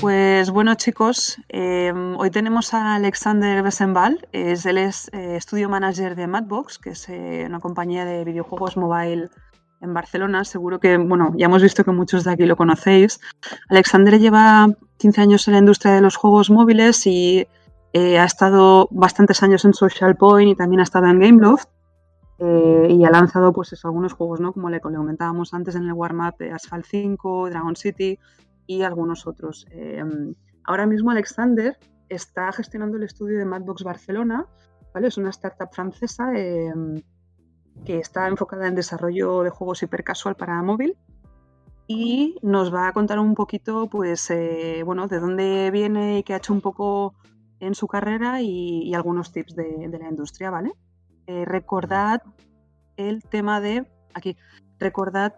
Pues bueno, chicos, hoy tenemos a Alexander Besenval. Él es Studio Manager de Madbox, que es una compañía de videojuegos mobile en Barcelona. Seguro que, bueno, ya hemos visto que muchos de aquí lo conocéis. Alexander lleva 15 años en la industria de los juegos móviles y ha estado bastantes años en Social Point y también ha estado en Gameloft. Y ha lanzado pues eso, algunos juegos, ¿no? Como le comentábamos antes en el warm-up, Asphalt 5, Dragon City y algunos otros. Ahora mismo Alexander está gestionando el estudio de Madbox Barcelona, ¿vale? Es una startup francesa que está enfocada en desarrollo de juegos hipercasual para móvil y nos va a contar un poquito, pues, bueno, de dónde viene y qué ha hecho un poco en su carrera y algunos tips de la industria, ¿vale? Recordad el tema de aquí. Recordad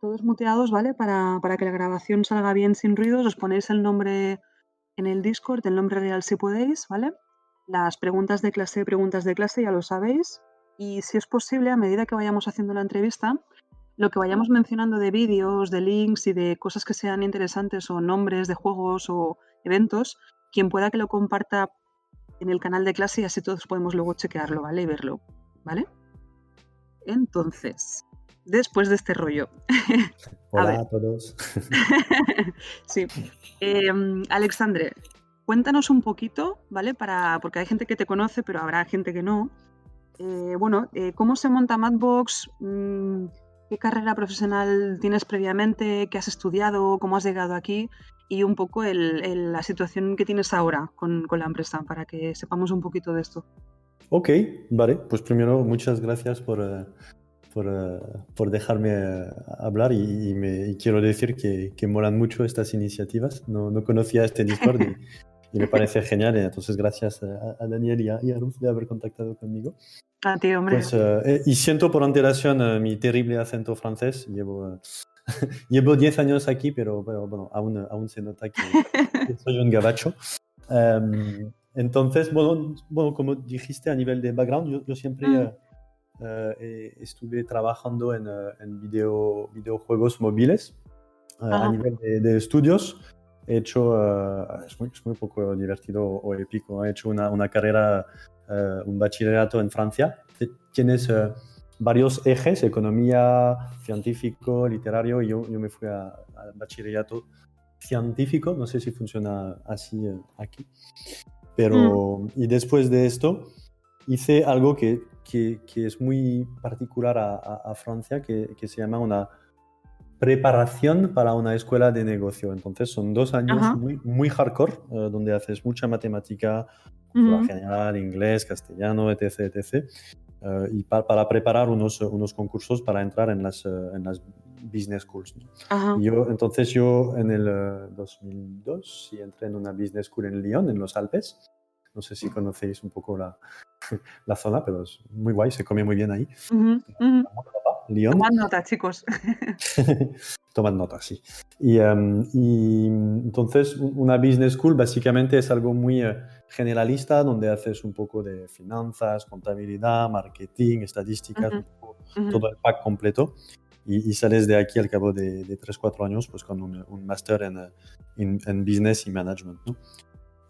todos muteados, ¿vale? Para que la grabación salga bien sin ruidos. Os ponéis el nombre en el Discord, el nombre real si podéis, ¿vale? Las preguntas de clase, ya lo sabéis. Y si es posible, a medida que vayamos haciendo la entrevista, lo que vayamos mencionando de vídeos, de links y de cosas que sean interesantes o nombres de juegos o eventos, quien pueda que lo comparta en el canal de clase y así todos podemos luego chequearlo, ¿vale? Y verlo, ¿vale? Entonces, después de este rollo. Hola a todos. Sí. Alexandre, cuéntanos un poquito, ¿vale? Porque hay gente que te conoce, pero habrá gente que no. Bueno, ¿cómo se monta Madbox? ¿Qué carrera profesional tienes previamente? ¿Qué has estudiado? ¿Cómo has llegado aquí? Y un poco la situación que tienes ahora con la empresa, para que sepamos un poquito de esto. Ok, vale. Pues primero, muchas gracias por dejarme hablar y quiero decir que molan mucho estas iniciativas. No conocía este Discord y me parece genial. Entonces, gracias a Daniel y a Ruth de haber contactado conmigo. A ti, hombre. Pues, y siento por antelación mi terrible acento francés. Llevo 10 años aquí, pero bueno, aún se nota que soy un gabacho. Entonces, bueno, como dijiste a nivel de background, yo siempre estuve trabajando en videojuegos móviles a nivel de estudios. He hecho, es muy poco divertido o épico, he hecho una carrera, un bachillerato en Francia. Tienes varios ejes, economía, científico, literario, y yo me fui al bachillerato científico, no sé si funciona así aquí, pero y después de esto hice algo que es muy particular a Francia, que se llama una preparación para una escuela de negocio. Entonces son 2 años muy hardcore, donde haces mucha matemática, cultura general, inglés, castellano, etc. etc. Y para preparar unos concursos para entrar en las business schools, ¿no? Y entonces yo en el 2002 sí entré en una business school en Lyon, en los Alpes. No sé si conocéis un poco la zona, pero es muy guay, se come muy bien ahí. Lyon. Tomad nota, chicos. Tomad nota, sí. Y entonces una business school básicamente es algo muy generalista, donde haces un poco de finanzas, contabilidad, marketing, estadísticas, todo el pack completo. Y sales de aquí al cabo de 3-4 años pues con un máster en business y management, ¿no?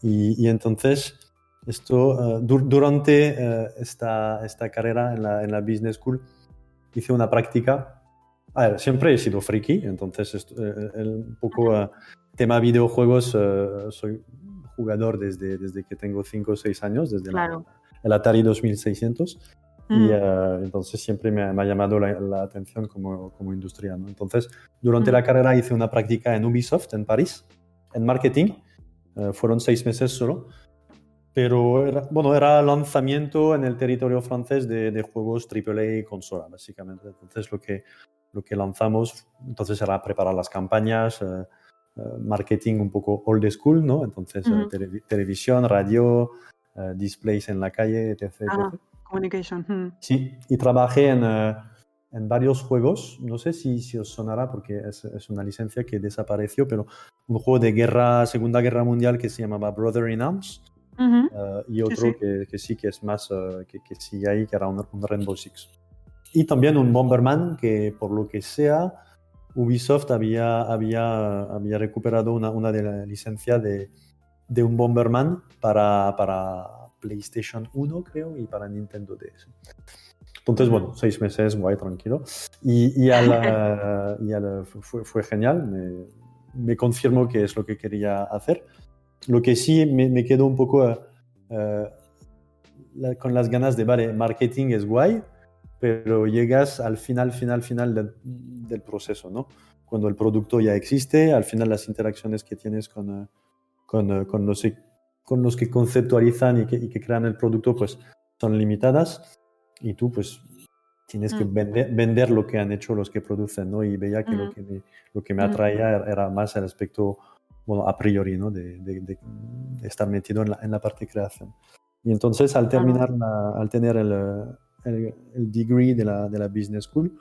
Y entonces esto, durante esta carrera en la business school hice una práctica. A ver, siempre he sido friki, entonces un poco tema videojuegos, soy jugador desde que tengo 5 o 6 años, desde el Atari 2600. Y entonces siempre me ha llamado la atención como industria, ¿no? Entonces, durante la carrera hice una práctica en Ubisoft, en París, en marketing. Fueron 6 meses solo. Pero era lanzamiento en el territorio francés de juegos AAA y consola, básicamente. Entonces lo que lanzamos era preparar las campañas, marketing un poco old school, ¿no? Entonces televisión, radio, displays en la calle, etc. Communication. Sí, y trabajé en varios juegos. No sé si os sonará porque es una licencia que desapareció, pero un juego de Segunda Guerra Mundial que se llamaba Brother in Arms. Ujú. y Sí, otro sí. que sí que es más, que sigue ahí, que era un Rainbow Six. Y también un Bomberman que, por lo que sea, Ubisoft había recuperado una de la licencia de un Bomberman para PlayStation 1, creo, y para Nintendo DS. Entonces, Ujú. bueno, 6 meses, guay, tranquilo. Fue genial, me confirmó que es lo que quería hacer. Lo que sí me quedó un poco eh, con las ganas de, vale, marketing es guay, pero llegas al final del proceso, ¿no? Cuando el producto ya existe, al final las interacciones que tienes con los que conceptualizan y que crean el producto, pues son limitadas y tú, pues, tienes que Mm, vender lo que han hecho los que producen, ¿no? Y veía que mm, lo que me mm. atraía era más el aspecto, bueno, a priori, ¿no? De estar metido en la parte de creación. Y entonces, Claro. al tener el degree de la Business School,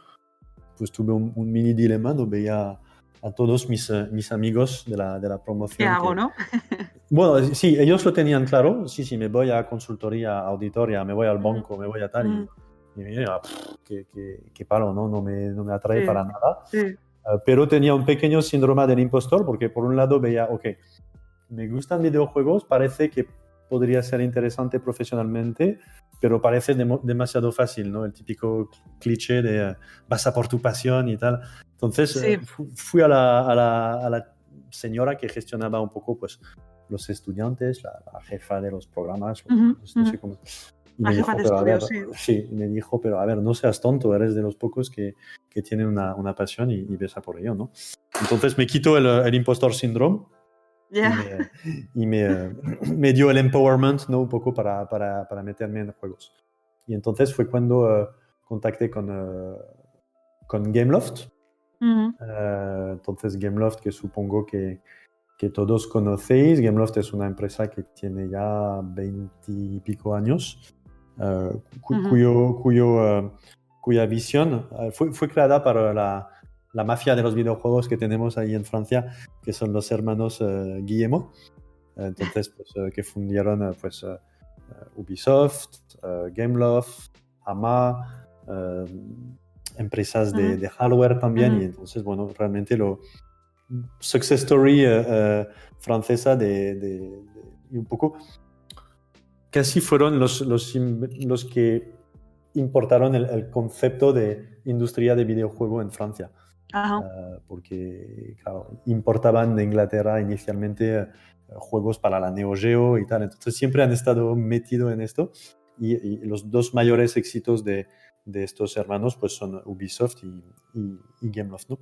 pues tuve un mini dilema, ¿no? Veía a todos mis amigos de la ¿Qué promoción hago, que, no? bueno, sí, ellos lo tenían claro, sí, me voy a consultoría, auditoria, me voy al Mm, banco, me voy a tal, mm. y mira, qué palo, ¿no? No me atrae Sí, para nada. sí. Pero tenía un pequeño síndrome del impostor, porque por un lado veía, ok, me gustan videojuegos, parece que podría ser interesante profesionalmente, pero parece demasiado fácil, ¿no? El típico cliché de vas a por tu pasión y tal. Entonces, Sí. fui a la señora que gestionaba un poco, pues, los estudiantes, la jefa de los programas, Ujú, no ujú. sé cómo. Y La me jefa dijo, de pero a ver, estudio, sí. sí, me dijo, pero a ver, no seas tonto, eres de los pocos que tienen una pasión y ves a por ello, ¿no? Entonces me quito el impostor syndrome y Ya. me dio el empowerment, ¿no? Un poco para meterme en juegos. Y entonces fue cuando contacté con Gameloft. Ujú, Entonces Gameloft, que supongo que todos conocéis, Gameloft es una empresa que tiene ya 20 y pico años, ujú. cuya visión fue creada para la mafia de los videojuegos que tenemos ahí en Francia, que son los hermanos Guillemot. Entonces, pues, que fundieron Ubisoft, Gameloft, AMA, empresas Ujú, de hardware también. ujú. Y entonces, bueno, realmente success story francesa y un poco casi fueron los que importaron el concepto de industria de videojuego en Francia. Ajá. Porque, claro, importaban de Inglaterra inicialmente juegos para la Neo Geo y tal. Entonces siempre han estado metidos en esto y los dos mayores éxitos de estos hermanos pues son Ubisoft y Gameloft, ¿no?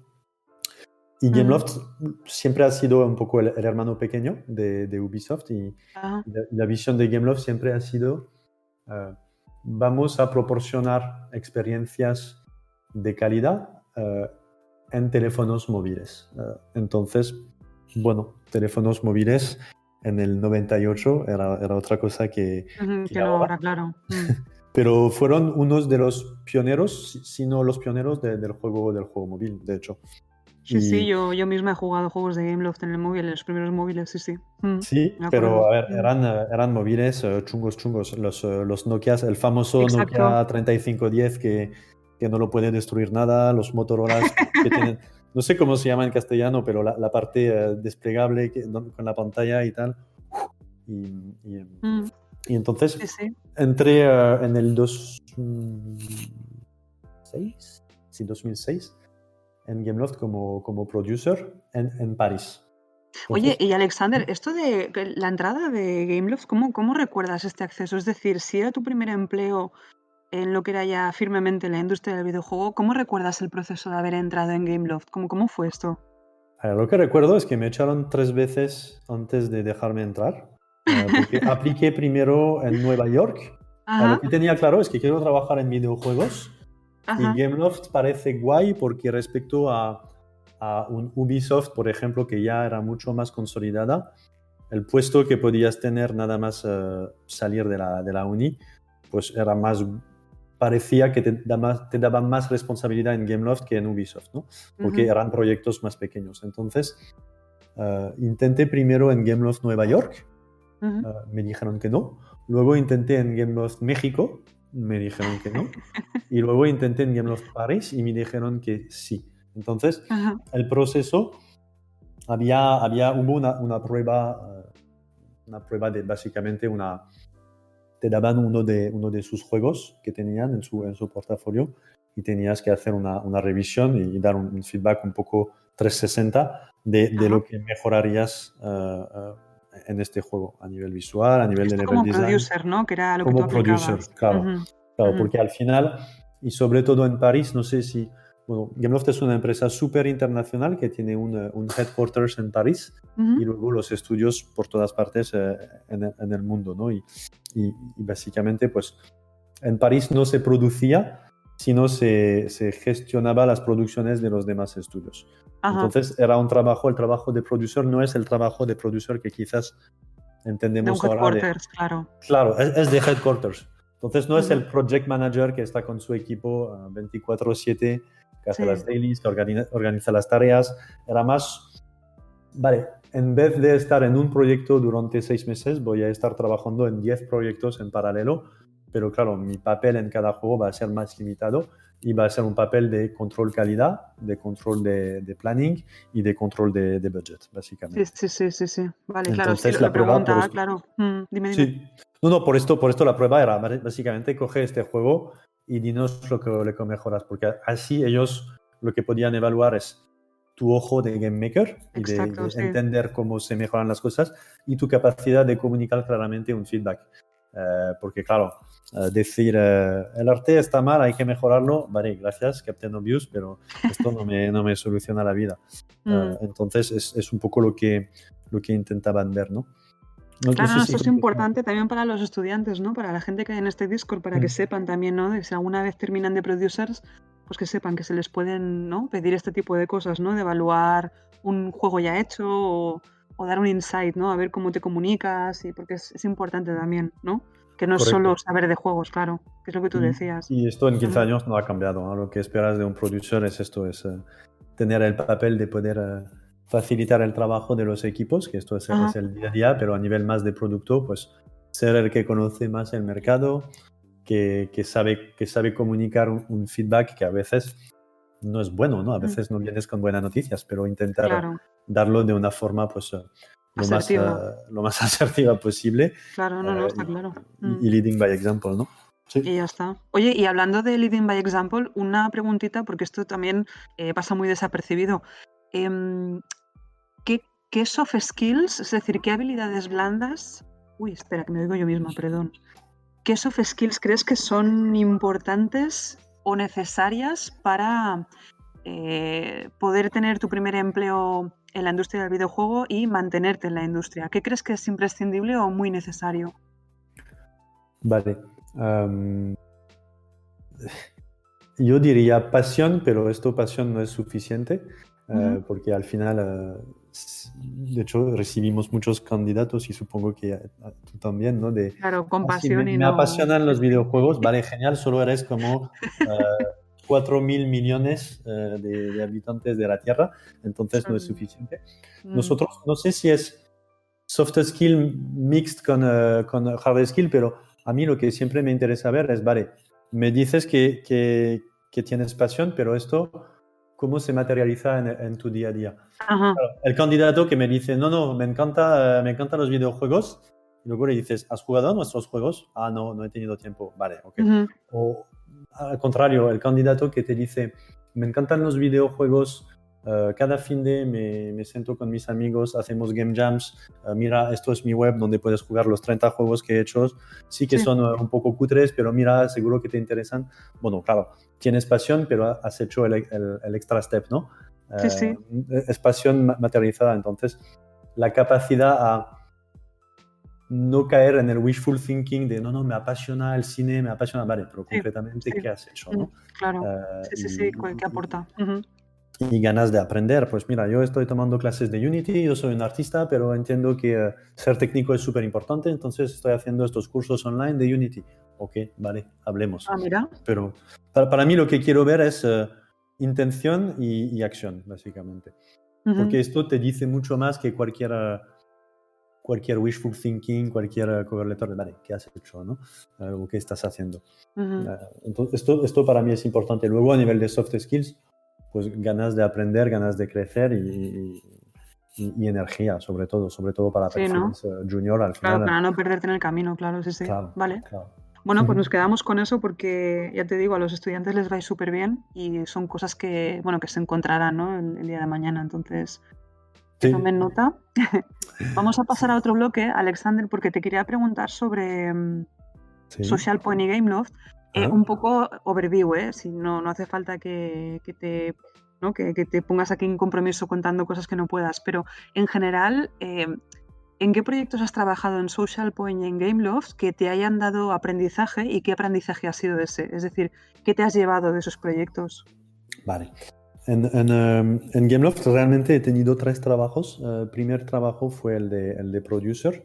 Y Ujú. Gameloft siempre ha sido un poco el hermano pequeño de Ubisoft y Ajá. la visión de Gameloft siempre ha sido eh, vamos a proporcionar experiencias de calidad en teléfonos móviles. Entonces, bueno, teléfonos móviles en el 98 era otra cosa Ujú, que que no ahora, ahora, claro. pero fueron unos de los pioneros, si no los pioneros del juego móvil, de hecho. Sí, sí, Y yo misma he jugado juegos de Gameloft en el móvil, en los primeros móviles, sí, sí. sí, Me pero acuerdo. a ver, eran móviles chungos, los Nokias, el famoso Exacto. Nokia 3510 que no lo puede destruir nada, los Motorolas que tienen, no sé cómo se llama en castellano, pero la parte desplegable con la pantalla y tal. Y, y, Mm, y entonces sí, sí. entré en el 2006, sí, 2006, en Gameloft como producer en París. Oye, Entonces, y Alexander, esto de la entrada de Gameloft, ¿cómo recuerdas este acceso? Es decir, si era tu primer empleo en lo que era ya firmemente la industria del videojuego, ¿cómo recuerdas el proceso de haber entrado en Gameloft? ¿Cómo fue esto? Lo que recuerdo es que me echaron 3 veces antes de dejarme entrar, porque apliqué primero en Nueva York. Lo Ajá, que tenía claro es que quiero trabajar en videojuegos y ajá. Gameloft parece guay porque respecto a un Ubisoft, por ejemplo, que ya era mucho más consolidada, el puesto que podías tener nada más salir de la uni, pues era más, parecía que te daban más responsabilidad en Gameloft que en Ubisoft, ¿no? Porque Ujú, eran proyectos más pequeños. Entonces, intenté primero en Gameloft Nueva York Ujú. me dijeron que no. Luego intenté en Gameloft México, me dijeron que no. Y luego intenté en Gameloft París y me dijeron que sí. Entonces, Ajá. el proceso, hubo una prueba de básicamente te daban uno de sus juegos que tenían en su portafolio y tenías que hacer una revisión y dar un feedback un poco 360 de Ajá. lo que mejorarías en este juego, a nivel visual, a nivel de Esto level como design, producer, ¿no? Que era lo que tú como producer, aplicabas. claro. Ujú, Claro, ujú, porque al final, y sobre todo en París, no sé si, bueno, Gameloft es una empresa súper internacional que tiene un headquarters en París y ujú. luego los estudios por todas partes en el mundo, ¿no? Y básicamente, pues, en París no se producía, sino se gestionaba las producciones de los demás estudios. Ajá. Entonces, era un trabajo, el trabajo de producer no es el trabajo de producer que quizás De un entendemos ahora de, headquarters, claro. claro, es de headquarters. Entonces, no es Ujú. el project manager que está con su equipo 24/7, que hace Sí, las dailies, que organiza las tareas. Era más, vale, en vez de estar en un proyecto durante 6 meses, voy a estar trabajando en 10 proyectos en paralelo, pero claro, mi papel en cada juego va a ser más limitado y va a ser un papel de control calidad, de control de planning y de control de budget, sí, básicamente. sí, sí, sí, sí. Vale, claro, sí, Entonces, lo la prueba por preguntaba, esto. claro. Dime, dime. Sí. No, no, por esto la prueba era básicamente coge este juego y dinos lo que mejoras, porque así ellos lo que podían evaluar es tu ojo de game maker y Exacto, de sí. entender cómo se mejoran las cosas y tu capacidad de comunicar claramente un feedback. Porque claro, decir el arte está mal, hay que mejorarlo, vale, gracias, Captain Obvious, pero esto no me soluciona la vida. Mm. Entonces es un poco lo que intentaban ver, ¿no? No, no Claro, sé no, si esto es contesta. importante también para los estudiantes, ¿no? Para la gente que hay en este Discord, para que Mm. sepan también, ¿no? De si alguna vez terminan de producers, pues que sepan que se les pueden, ¿no? Pedir este tipo de cosas, ¿no? De evaluar un juego ya hecho o dar un insight, ¿no? A ver cómo te comunicas y porque es importante también, ¿no? Que no es solo Correcto. saber de juegos, claro, que es lo que tú decías. Y esto en 15 Ujú. años no ha cambiado, ¿no? Lo que esperas de un producer es esto, es tener el papel de poder facilitar el trabajo de los equipos, que esto Ajá, es el día a día, pero a nivel más de producto, pues ser el que conoce más el mercado, que sabe comunicar un feedback que a veces no es bueno, ¿no? A mm, veces no vienes con buenas noticias, pero intentar claro, darlo de una forma, pues, asertiva. lo más asertiva posible Claro, no, no, está claro. y leading by example, ¿no? Sí. Y ya está. Oye, y hablando de Leading by Example, una preguntita, porque esto también pasa muy desapercibido. Em, ¿qué, qué soft skills, es decir, qué habilidades blandas? Uy, espera, que me oigo yo misma, perdón. ¿Qué soft skills crees que son importantes o necesarias para poder tener tu primer empleo en la industria del videojuego y mantenerte en la industria? ¿Qué crees que es imprescindible o muy necesario? Vale. Yo diría pasión, pero esto pasión no es suficiente, Ujú. porque al final, de hecho, recibimos muchos candidatos y supongo que tú también, ¿no? De, Claro, con sí, pasión y me no. apasionan Sí, los sí. videojuegos, vale, genial, solo eres como 4.000 millones de habitantes de la Tierra, entonces no es Son, suficiente. mm, Nosotros, no sé si es soft skill mixed con hard skill, pero a mí lo que siempre me interesa ver es, vale, me dices que tienes pasión, pero esto, ¿cómo se materializa en tu día a día? ajá. Claro, el candidato que me dice, no, no, me encantan los videojuegos, y luego le dices, ¿has jugado a nuestros juegos? Ah, no, no he tenido tiempo. Vale, ok. Ujú. O al contrario, el candidato que te dice, me encantan los videojuegos, cada fin de me siento con mis amigos, hacemos game jams, mira, esto es mi web donde puedes jugar los 30 juegos que he hecho, sí que Sí, son un poco cutres, pero mira, seguro que te interesan. Bueno, claro, tienes pasión, pero has hecho el extra step, ¿no? sí, sí, Es pasión materializada, entonces la capacidad a no caer en el wishful thinking de no, no, me apasiona el cine, me apasiona, vale, pero sí, concretamente, sí. ¿qué has hecho, Mm, no? claro. Eh, Sí, sí, sí, y, ¿qué aporta? Ujú. y ganas de aprender. Pues mira, yo estoy tomando clases de Unity, yo soy un artista, pero entiendo que ser técnico es súper importante, entonces estoy haciendo estos cursos online de Unity. Ok, vale, hablemos. Ah, mira. Pero para mí lo que quiero ver es intención y acción, básicamente. Ujú. Porque esto te dice mucho más que cualquier wishful thinking, cualquier cover letter de, vale, ¿qué has hecho, no? O ¿qué estás haciendo? Entonces, esto para mí es importante. Luego, a nivel de soft skills, pues ganas de aprender, ganas de crecer y energía, sobre todo para Sí, ¿no? perfiles junior al Claro, final. para no perderte en el camino, claro, sí, sí. Claro, Vale. claro. Bueno, pues nos quedamos con eso porque, ya te digo, a los estudiantes les va a ir súper bien y son cosas que, bueno, que se encontrarán, ¿no? el día de mañana. Entonces, que Sí, tomen nota. Vamos a pasar sí, a otro bloque, Alexander, porque te quería preguntar sobre sí. Social Point y Gameloft. Ah, Un poco overview, ¿eh? Si no hace falta ¿no? que te pongas aquí en compromiso contando cosas que no puedas, pero en general, ¿en qué proyectos has trabajado en Social Point y en Gameloft que te hayan dado aprendizaje y qué aprendizaje ha sido ese? Es decir, ¿qué te has llevado de esos proyectos? vale. En Gameloft realmente he tenido 3 trabajos. El primer trabajo fue el de producer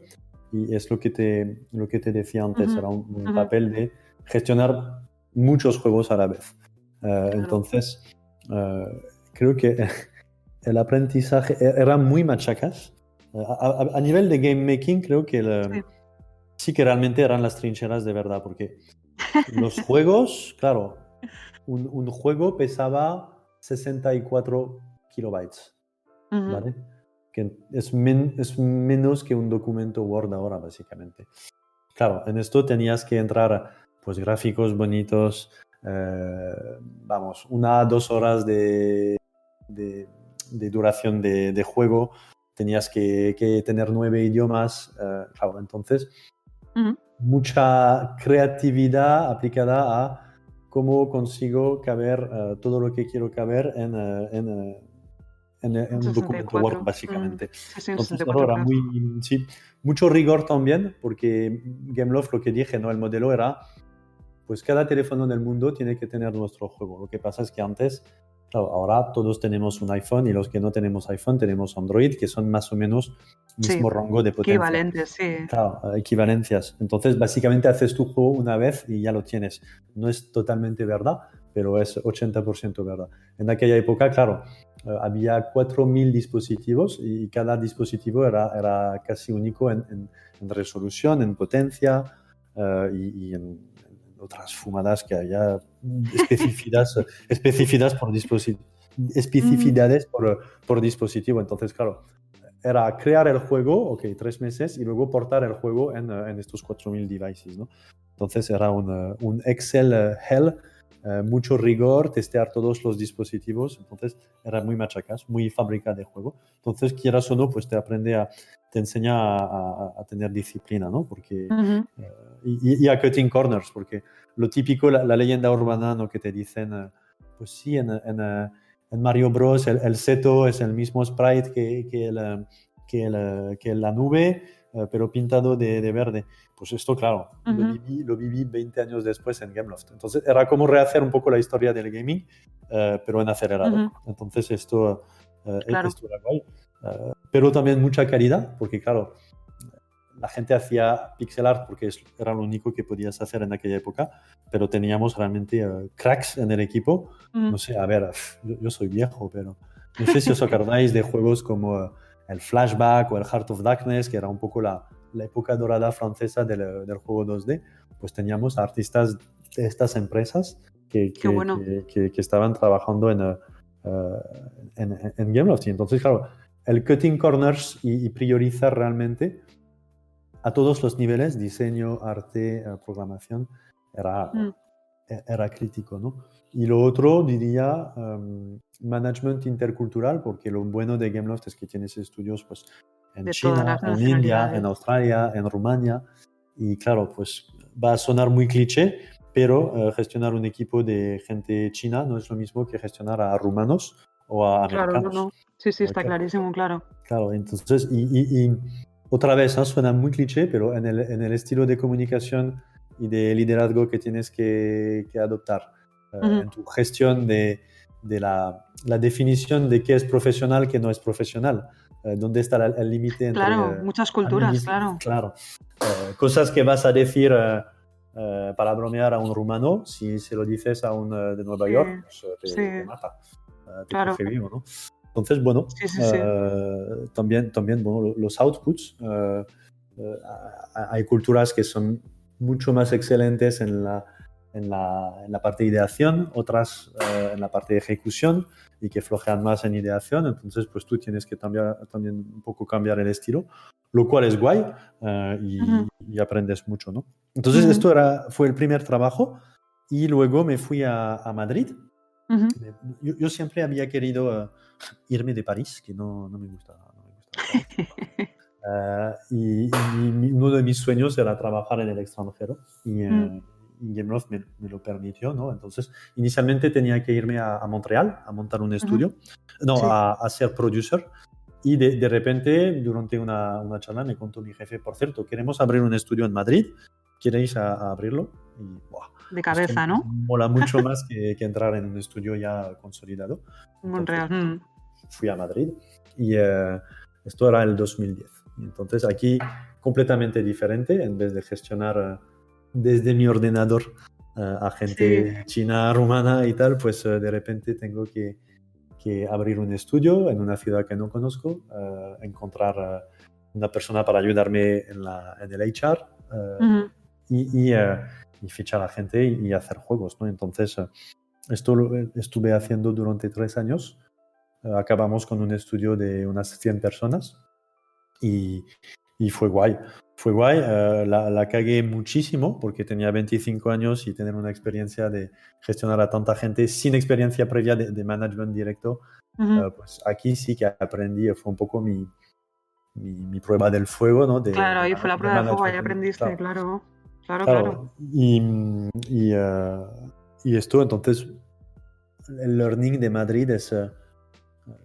y es lo que te decía antes, Ujú, era un ujú, papel de gestionar muchos juegos a la vez. claro. Entonces, eh, creo que el aprendizaje era muy machacas. A nivel de game making, creo que Sí. sí que realmente eran las trincheras de verdad, porque los juegos, claro, un juego pesaba 64 kilobytes, Ujú, ¿vale? Que es menos que un documento Word ahora, básicamente. Claro, en esto tenías que entrar, pues, gráficos bonitos, vamos, 1 a 2 horas de, de duración de juego, tenías que tener 9 idiomas, claro, entonces ujú. mucha creatividad aplicada a cómo consigo caber todo lo que quiero caber en Un un documento Word, 64. básicamente. Sí, sí, un Entonces, claro, 64 era K. sí, mucho rigor también, porque Gameloft, lo que dije, ¿no? El modelo era, pues cada teléfono del mundo tiene que tener nuestro juego. Lo que pasa es que antes, claro, ahora todos tenemos un iPhone y los que no tenemos iPhone tenemos Android, que son más o menos Sí, mismo rango de potencia. equivalente, sí. Claro, equivalencias. Entonces, básicamente haces tu juego una vez y ya lo tienes. No es totalmente verdad, pero es 80% verdad. En aquella época, claro, había 4.000 dispositivos y cada dispositivo era casi único en resolución, en potencia y en otras fumadas que había especificadas por Mm, especificidades por dispositivo. Entonces, claro, era crear el juego, ok, 3 meses, y luego portar el juego en estos 4.000 devices, ¿no? Entonces era un Excel hell, mucho rigor, testear todos los dispositivos, entonces era muy machacas, muy fábrica de juego. Entonces, quieras o no, pues te enseña a tener disciplina, ¿no? Porque, ujú. y a cutting corners, porque lo típico, la leyenda urbana, ¿no? Que te dicen, pues sí, en Mario Bros. El seto es el mismo sprite que la nube, pero pintado de verde. Pues esto, claro, Ujú, lo viví 20 años después en Gameloft. Entonces era como rehacer un poco la historia del gaming, pero en acelerado. ujú, Entonces claro. esto era guay. Pero también mucha calidad, porque claro, la gente hacía pixel art porque era lo único que podías hacer en aquella época, pero teníamos realmente cracks en el equipo. Ujú. No sé, a ver, yo soy viejo, pero no sé si os acordáis de juegos como el Flashback o el Heart of Darkness, que era un poco la época dorada francesa del juego 2D. Pues teníamos artistas de estas empresas Qué bueno. que estaban trabajando en Gameloft. Y entonces, claro, el cutting corners y priorizar realmente a todos los niveles, diseño, arte, programación, era, Mm, era crítico, ¿no? Y lo otro, diría, management intercultural, porque lo bueno de Gameloft es que tienes estudios pues, en de todas China, las en India, en nacionalidades. Australia, en Rumania, y claro, pues va a sonar muy cliché, pero gestionar un equipo de gente china no es lo mismo que gestionar a rumanos o a Claro, no, americanos. no. Sí, sí, está Claro, clarísimo, claro. claro, entonces, y otra vez, ¿no? Suena muy cliché, pero en el estilo de comunicación y de liderazgo que tienes que adoptar, Ujú. en tu gestión de la definición de qué es profesional, qué no es profesional, dónde está el límite entre Claro, muchas culturas, amiguis, claro. claro, cosas que vas a decir para bromear a un rumano, si se lo dices a un de Nueva Sí, York, pues sí, te mata, te claro. coge vivo, ¿no? Entonces, bueno, Sí, sí, sí. también bueno, los outputs, hay culturas que son mucho más excelentes en la parte de ideación, otras en la parte de ejecución y que flojean más en ideación. Entonces, pues tú tienes que también un poco cambiar el estilo, lo cual es guay Ujú, y aprendes mucho, ¿no? Entonces, ujú, fue el primer trabajo y luego me fui a Madrid. ujú. Yo siempre había querido irme de París, que no me gusta, no me gusta París. Y uno de mis sueños era trabajar en el extranjero Mm, y Gameloft me lo permitió, ¿no? Entonces, inicialmente tenía que irme a Montreal a montar un ujú. estudio, no, Sí. a ser producer. Y de repente, durante una charla, me contó mi jefe, por cierto, queremos abrir un estudio en Madrid, ¿queréis a abrirlo? Y ¡buah! De Esto cabeza, ¿no? mola mucho más que entrar en un estudio ya consolidado. Entonces, Monreal. Mm. fui a Madrid y esto era el 2010. Y entonces aquí completamente diferente, en vez de gestionar desde mi ordenador a Sí. gente china, rumana y tal, pues de repente tengo que abrir un estudio en una ciudad que no conozco, encontrar una persona para ayudarme en el HR Ujú. y fichar a gente y hacer juegos, ¿no? Entonces, esto lo estuve haciendo durante 3 años. Acabamos con un estudio de unas 100 personas y, y fue guay. Fue guay, la cagué muchísimo porque tenía 25 años y tener una experiencia de gestionar a tanta gente sin experiencia previa de management directo, Ujú. pues aquí sí que aprendí, fue un poco mi prueba del fuego, ¿no? Claro, ahí fue la De prueba de fuego, ahí management. aprendiste, Claro, claro. Claro, claro. claro. Y esto, entonces, el learning de Madrid es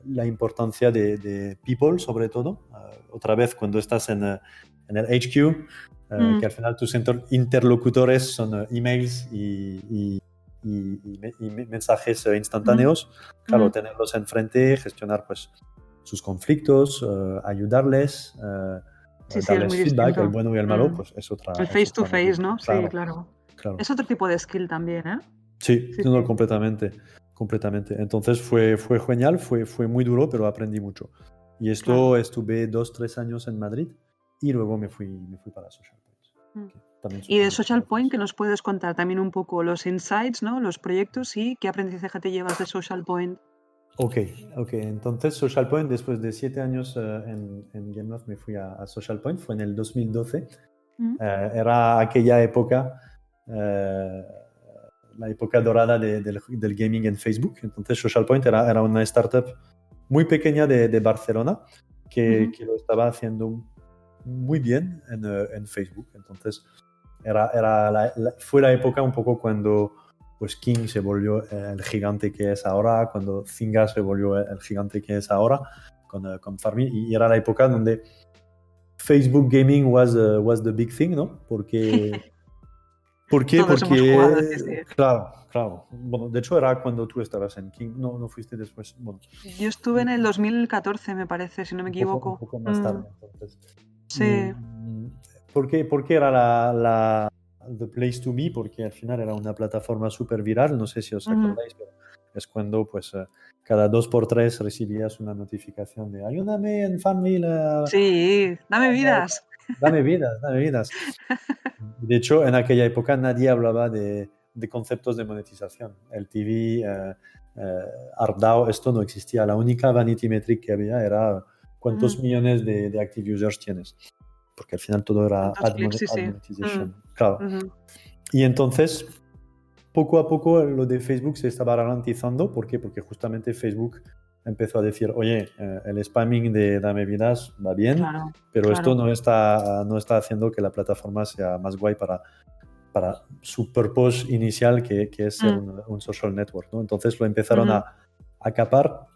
la importancia de people, sobre todo. Otra vez, cuando estás en el HQ, Mm, que al final tus interlocutores son emails y mensajes ujú, instantáneos. Claro, ujú. tenerlos enfrente, gestionar pues sus conflictos, ayudarles, Sí, sí, es darles muy feedback, el distinto. bueno y el malo, Mm. pues es El otra, es face to otra face, movida. ¿no? Sí, Claro, claro. claro. Es otro tipo de skill también, ¿eh? Sí, Sí, no, sí. completamente, completamente. Entonces fue genial, fue muy duro, pero aprendí mucho. Y Claro. esto estuve 2, 3 años en Madrid y luego me fui para Social Points, Mm. que también Y de supongo que Social Point, conoces. ¿que nos puedes contar también un poco los insights, ¿no? Los proyectos y qué aprendizaje te llevas de Social Point? Ok, ok. Entonces Social Point, después de 7 años en Gameloft, me fui a Social Point, fue en el 2012. Mm, Era aquella época, eh, la época dorada del gaming en Facebook. Entonces Social Point era una startup muy pequeña de Barcelona que, ujú. que lo estaba haciendo muy bien en Facebook. Entonces fue la época un poco cuando pues King se volvió el gigante que es ahora, cuando Zynga se volvió el gigante que es ahora con Farming, y era la época donde Facebook Gaming was the big thing, ¿no? ¿Por qué? Todos hemos jugado, sí, Porque, sí. claro, claro. Bueno, de hecho era cuando tú estabas en King, no fuiste después. Bueno, Yo estuve en el 2014, me parece, si no me un equivoco. poco más Mm, tarde, entonces. Y sí. ¿por qué era the place to be? Porque al final era una plataforma súper viral, no sé si os Ujú. acordáis, pero es cuando pues cada 2 por 3 recibías una notificación de ayúdame en Farmville, Sí, dame vidas. dame vidas, dame vidas. De hecho, en aquella época nadie hablaba de conceptos de monetización. El TV, ARPDAO, esto no existía. La única vanity metric que había era cuántos Ujú. millones de active users tienes. Porque al final todo era ¿Cuántos clics? Sí, ad sí. Mm, monetization. Claro. ujú. Y entonces, poco a poco, lo de Facebook se estaba ralentizando. ¿Por qué? Porque justamente Facebook empezó a decir, oye, el spamming de Dame Vidas va bien, Claro, pero esto claro. no está haciendo que la plataforma sea más guay para su purpose inicial, que es ser Mm, un social network, ¿no? Entonces lo empezaron ujú, a capar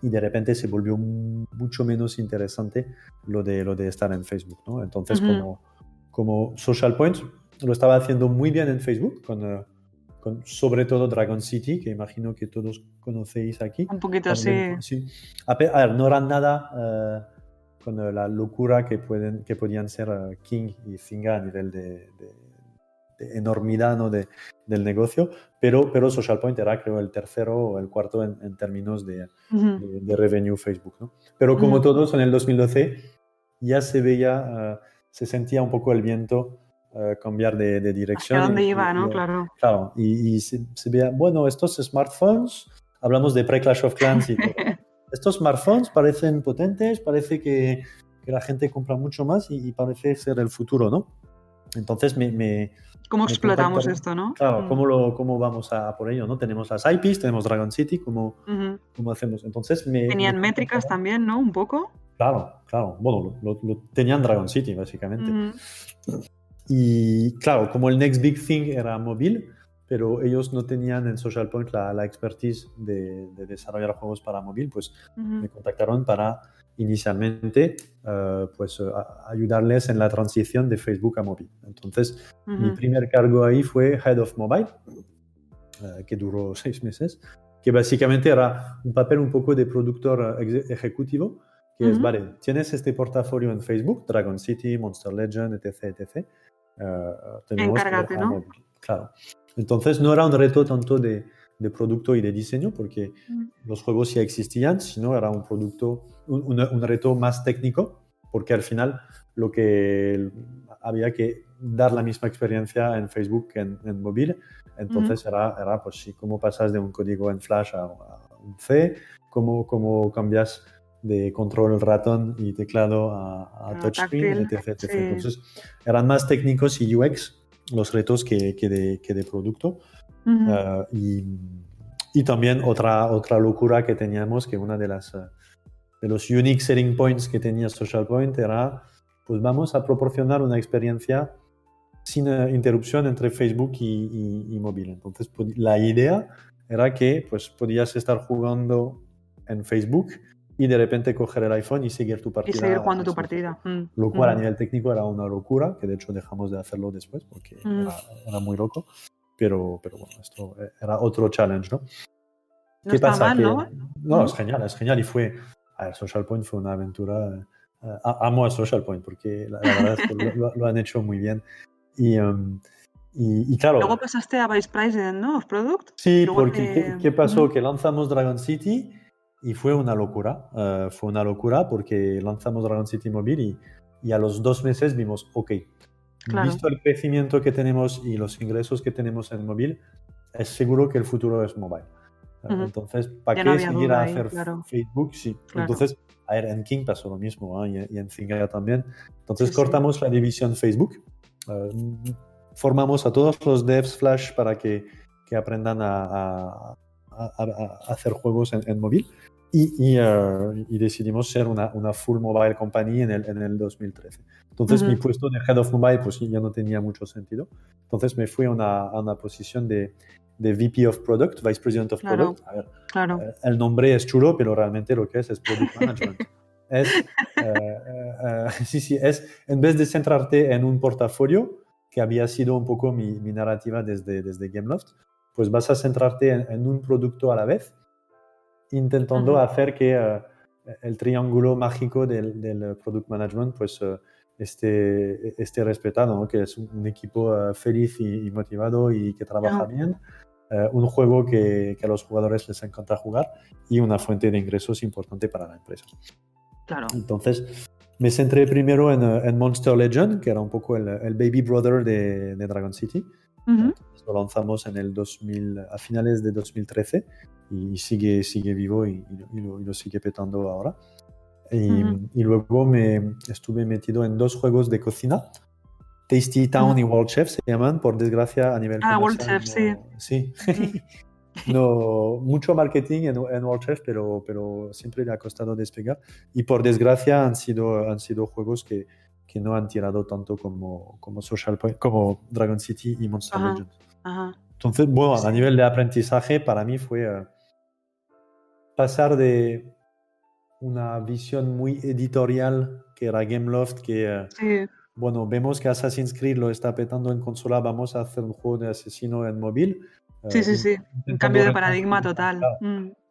y de repente se volvió mucho menos interesante lo de estar en Facebook, ¿no? Entonces, ujú. como Social Point lo estaba haciendo muy bien en Facebook, con sobre todo Dragon City, que imagino que todos conocéis aquí. Un poquito así. También, sí. A ver, no eran nada con la locura que podían ser King y Zynga a nivel de enormidad, ¿no? de del negocio, pero Social Point era, creo, el tercero o el cuarto en términos de revenue Facebook, ¿no? Pero como todos, en el 2012 ya se veía, se sentía un poco el viento cambiar de dirección. ¿Hacia dónde iba, no? Claro. Claro, y se veía, bueno, estos smartphones, hablamos de pre-Clash of Clans y todo. Estos smartphones parecen potentes, parece que la gente compra mucho más y parece ser el futuro, ¿no? Entonces ¿Cómo explotamos esto, no? Claro, ¿cómo vamos a por ello, no? Tenemos las IPs, tenemos Dragon City, ¿cómo hacemos? Entonces ¿Tenían métricas también, no? Un poco. Claro. Bueno, lo tenían Dragon City, básicamente. Y claro, como el next big thing era móvil, pero ellos no tenían en Social Point la expertise de desarrollar juegos para móvil, pues me contactaron para inicialmente ayudarles en la transición de Facebook a móvil. Entonces, mi primer cargo ahí fue Head of Mobile, que duró 6 meses, que básicamente era un papel un poco de productor ejecutivo, que es, vale, tienes este portafolio en Facebook, Dragon City, Monster Legend, etc. Encárgate, ¿no? Móvil. Claro. Entonces no era un reto tanto de producto y de diseño, porque los juegos ya existían, sino era un producto, un reto más técnico, porque al final lo que había que dar la misma experiencia en Facebook que en móvil. Entonces era pues sí, cómo pasas de un código en Flash a un C, cómo cambias de control ratón y teclado a touchscreen, etc. Sí. Entonces eran más técnicos y UX los retos que de producto. Y también otra locura que teníamos, que una de los unique selling points que tenía Social Point era, pues vamos a proporcionar una experiencia sin interrupción entre Facebook y móvil. Entonces la idea era que pues podías estar jugando en Facebook y de repente coger el iPhone y seguir tu partida. Y seguir jugando tu partida. Lo cual a nivel técnico era una locura, que de hecho dejamos de hacerlo después porque era muy loco. Pero bueno, esto era otro challenge, ¿no? ¿Qué pasa? Mal, ¿no? No, es genial. Y Social Point fue una aventura. Amo a Social Point porque la verdad es que lo han hecho muy bien. Y claro. Luego pasaste a Vice President, ¿no? Of Product. Sí, porque ¿qué pasó? Que lanzamos Dragon City y fue una locura. Fue una locura porque lanzamos Dragon City Mobile y a los 2 meses vimos, claro, visto el crecimiento que tenemos y los ingresos que tenemos en móvil, es seguro que el futuro es mobile. Entonces, ¿para qué seguir a hacer Facebook? Sí. Claro. Entonces, en King pasó lo mismo, y en Zynga también. Entonces, cortamos la división Facebook. Formamos a todos los devs Flash para que aprendan a hacer juegos en móvil y decidimos ser una full mobile company en el 2013. Entonces mi puesto de Head of Mobile pues ya no tenía mucho sentido. Entonces me fui a una posición de VP of Product, Vice President of Product. A ver, el nombre es chulo, pero realmente lo que es Product Management. Es en vez de centrarte en un portafolio, que había sido un poco mi narrativa desde Gameloft, pues vas a centrarte en un producto a la vez, intentando hacer que el triángulo mágico del Product Management pues esté respetado, ¿no? Que es un equipo feliz y motivado y que trabaja bien, un juego que a los jugadores les encanta jugar y una fuente de ingresos importante para la empresa. Claro. Entonces me centré primero en Monster Legend, que era un poco el baby brother de Dragon City. Entonces, lo lanzamos a finales de 2013 y sigue vivo y lo sigue petando ahora. Y luego me estuve metido en 2 juegos de cocina, Tasty Town y World Chef se llaman, por desgracia a nivel comercial. World Chef, sí. No, mucho marketing en World Chef, pero siempre le ha costado despegar. Y por desgracia han sido juegos que no han tirado tanto como Social Point, como Dragon City y Monster Legend. Entonces, bueno, a nivel de aprendizaje, para mí fue pasar de una visión muy editorial, que era Gameloft, que, bueno, vemos que Assassin's Creed lo está petando en consola, vamos a hacer un juego de asesino en móvil. Sí. Un cambio de paradigma total.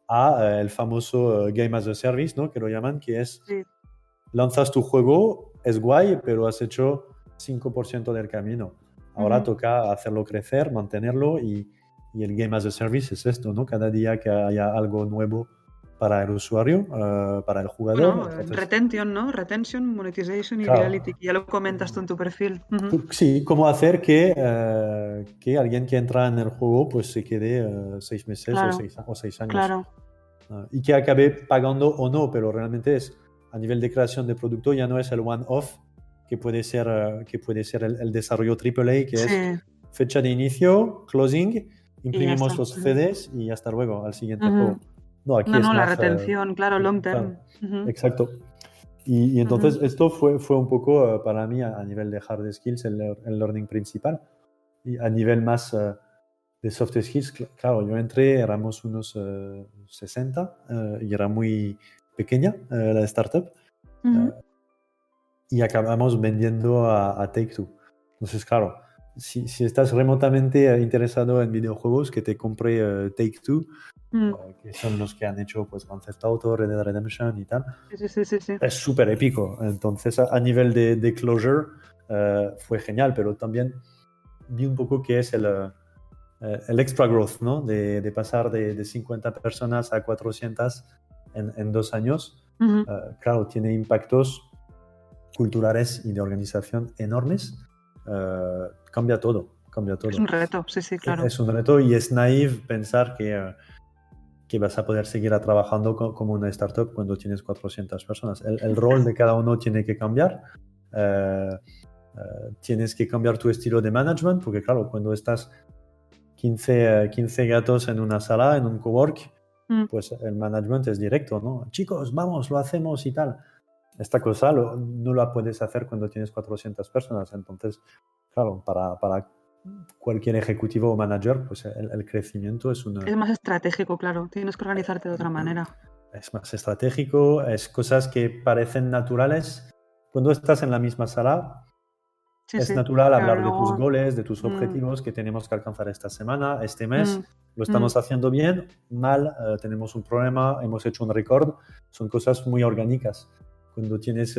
A el famoso Game as a Service, ¿no? Que lo llaman, que es lanzas tu juego, es guay, pero has hecho 5% del camino. Ahora toca hacerlo crecer, mantenerlo y el Game as a Service es esto, ¿no? Cada día que haya algo nuevo para el usuario, para el jugador. Bueno, Entonces, retention, ¿no? Retention, monetization y claro, reality, que ya lo comentas tú en tu perfil. sí, cómo hacer que alguien que entra en el juego pues se quede 6 meses Claro, o 6 años. claro. Y que acabe pagando o no, pero realmente es a nivel de creación de producto, ya no es el one-off que puede ser el desarrollo AAA, que es Sí, fecha de inicio, closing, y ya imprimimos está. los CDs y hasta luego, al siguiente Ujú. juego. No, aquí No, es no, la más... retención, claro, long term. claro, exacto. Y Ujú. entonces esto fue un poco para mí a nivel de hard skills el learning principal. Y a nivel más de soft skills, claro, yo entré, éramos unos 60 y era muy pequeña la startup Ujú. eh, y acabamos vendiendo a Take-Two. Entonces, claro, si estás remotamente interesado en videojuegos, que te compre Take-Two, Mm. que son los que han hecho pues, Grand Theft Auto, Red Dead Redemption y tal, Sí, sí, sí, sí, sí. es súper épico. Entonces, a nivel de closure, fue genial, pero también vi un poco que es el extra growth, ¿no? De pasar de 50 personas a 400 en 2 años. Ujú. Claro, tiene impactos culturales y de organización enormes. Cambia todo, cambia Es todo. un reto, sí, sí, claro. Es un reto y es naive pensar que vas a poder seguir trabajando como una startup cuando tienes 400 personas. El rol de cada uno tiene que cambiar. Eh, Tienes que cambiar tu estilo de management, porque claro, cuando estás 15 gatos en una sala, en un cowork, Mm. pues el management es directo, ¿no? Chicos, vamos, lo hacemos y tal. Esta cosa no la puedes hacer cuando tienes 400 personas. Entonces, claro, para cualquier ejecutivo o manager, pues el crecimiento Es más estratégico, claro. Tienes que organizarte de otra manera. es más estratégico, es cosas que parecen naturales. Cuando estás en la misma sala, Sí, es sí. natural Pero hablar de tus luego. goles, de tus mm, objetivos que tenemos que alcanzar esta semana, este mm, mes. Lo mm. estamos haciendo bien, mal, tenemos un problema, hemos hecho un récord. Son cosas muy orgánicas. Cuando tienes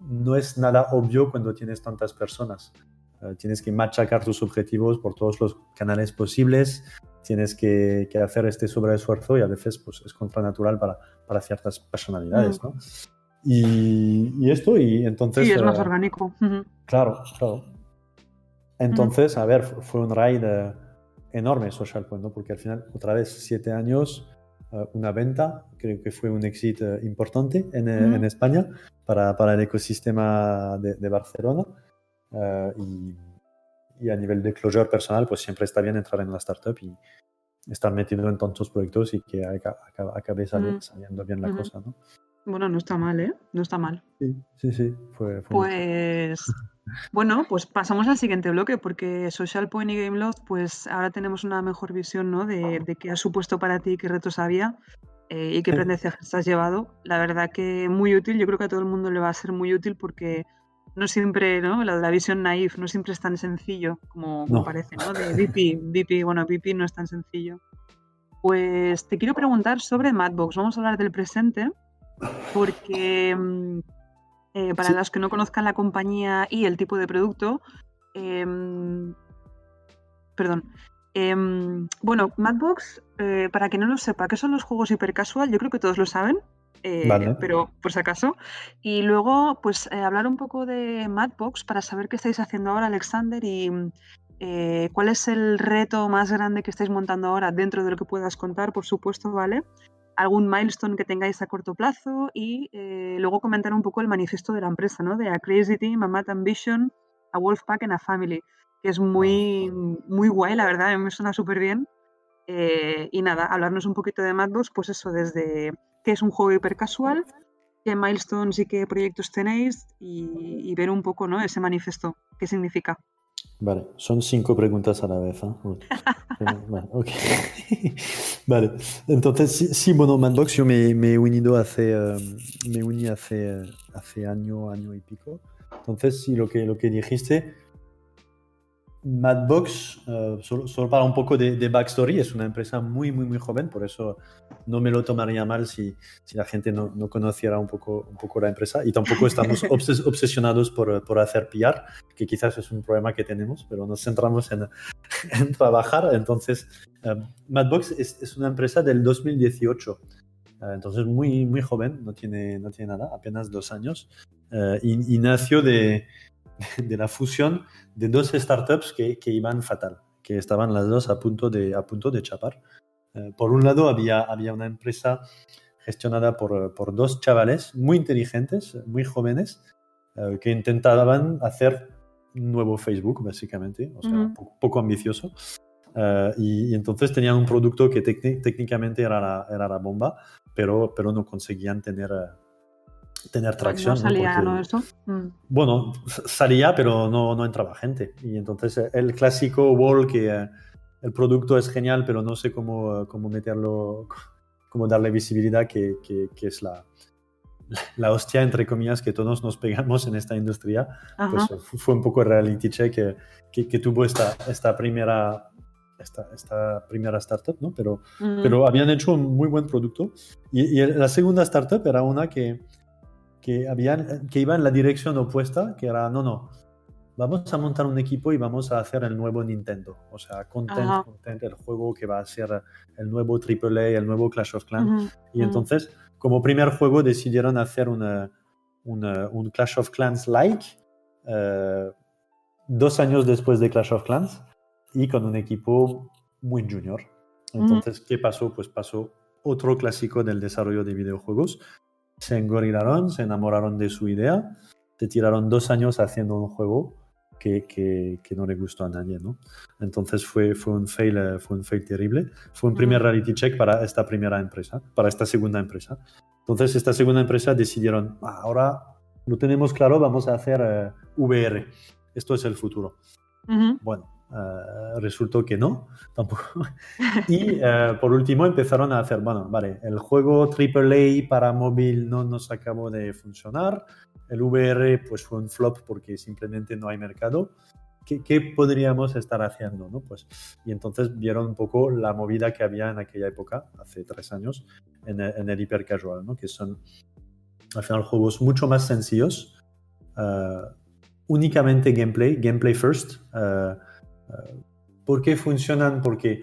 no es nada obvio cuando tienes tantas personas. Tienes que machacar tus objetivos por todos los canales posibles. Tienes que hacer este sobreesfuerzo y a veces pues, es contranatural para ciertas Mm. personalidades, ¿no? Y esto, y Sí, entonces, es más orgánico. Ujú. claro, claro. Ujú. Entonces, a ver, fue un ride enorme SocialPoint, ¿no? Porque al final, otra vez, 7 años, una venta, creo que fue un éxito importante en Ujú. España para el ecosistema de Barcelona. Y a nivel de closure personal, pues siempre está bien entrar en una startup y estar metido en tantos proyectos y que acabe Mm. saliendo bien la Ujú. cosa, ¿no? Bueno, no está mal, ¿eh? No está mal. Sí, sí, sí, fue un éxito. Pues bueno, pues pasamos al siguiente bloque porque Social Point y Gameloft, pues ahora tenemos una mejor visión, ¿no? de qué ha supuesto para ti, qué retos había y qué aprendizajes has llevado. La verdad que muy útil, yo creo que a todo el mundo le va a ser muy útil porque no siempre, ¿no? La visión naif no siempre es tan sencillo como No, parece, ¿no? De VP, bueno, VP no es tan sencillo. Pues te quiero preguntar sobre Madbox. Vamos a hablar del presente porque para sí, los que no conozcan la compañía y el tipo de producto, em, perdón. Bueno, Madbox, para quien no lo sepa, ¿qué son los juegos hipercasual? Yo creo que todos lo saben, vale. pero por si acaso. Y luego, pues hablar un poco de Madbox para saber qué estáis haciendo ahora, Alexander, y cuál es el reto más grande que estáis montando ahora dentro de lo que puedas contar, por supuesto, ¿vale? Algún milestone que tengáis a corto plazo y luego comentar un poco el manifiesto de la empresa, ¿no? De A Crazy Team, a Mad Ambition, a Wolfpack and a Family, que es muy, muy guay, la verdad, a mí me suena súper bien. Y nada, hablarnos un poquito de Madbox, pues eso, desde qué es un juego hipercasual, qué milestones y qué proyectos tenéis y ver un poco, ¿no? Ese manifiesto, qué significa. Vale, son 5 preguntas a la vez, ¿eh? Vale, ok. Vale, entonces sí, sí, bueno, Manbox yo me he unido me uní hace año y pico. Entonces sí, lo que dijiste, Madbox, solo para un poco de backstory, es una empresa muy, muy, muy joven, por eso no me lo tomaría mal si la gente no conociera un poco la empresa. Y tampoco estamos obsesionados por hacer PR, que quizás es un problema que tenemos, pero nos centramos en trabajar. Entonces, Madbox es una empresa del 2018. Entonces, muy, muy joven, no tiene nada, apenas 2 años. Y nació de la fusión de dos startups que iban fatal, que estaban las dos a punto de chapar. Por un lado, había una empresa gestionada por dos chavales muy inteligentes, muy jóvenes, que intentaban hacer un nuevo Facebook, básicamente, o sea, poco ambicioso. Y entonces tenían un producto que técnicamente era la bomba, pero no conseguían tener tracción. No salía, Porque, ¿no? Eso. bueno, salía, pero no entraba gente. Y entonces el clásico wall que el producto es genial, pero no sé cómo meterlo, cómo darle visibilidad, que es la hostia, entre comillas, que todos nos pegamos en esta industria. Pues fue un poco el reality check que tuvo esta primera startup, ¿no? Pero habían hecho un muy buen producto. Y la segunda startup era una que iba en la dirección opuesta, que era, no, vamos a montar un equipo y vamos a hacer el nuevo Nintendo. O sea, content, el juego que va a ser el nuevo AAA, el nuevo Clash of Clans. Y entonces, como primer juego, decidieron hacer un Clash of Clans-like, 2 años después de Clash of Clans, y con un equipo muy junior. Entonces, ¿qué pasó? Pues pasó otro clásico del desarrollo de videojuegos. Se engorilaron, se enamoraron de su idea, se tiraron 2 años haciendo un juego que no le gustó a nadie, ¿no? Entonces fue un fail terrible. Fue un primer reality check para esta segunda empresa. Entonces esta segunda empresa decidieron, ahora lo tenemos claro, vamos a hacer VR. Esto es el futuro. Bueno, resultó que no, tampoco. Y por último empezaron a hacer, bueno, vale, el juego AAA para móvil no nos acabó de funcionar, el VR pues fue un flop porque simplemente no hay mercado. ¿Qué podríamos estar haciendo, ¿no? Pues, y entonces vieron un poco la movida que había en aquella época, hace 3 años, en el hipercasual, ¿no? Que son al final juegos mucho más sencillos, únicamente gameplay first. ¿Por qué funcionan? Porque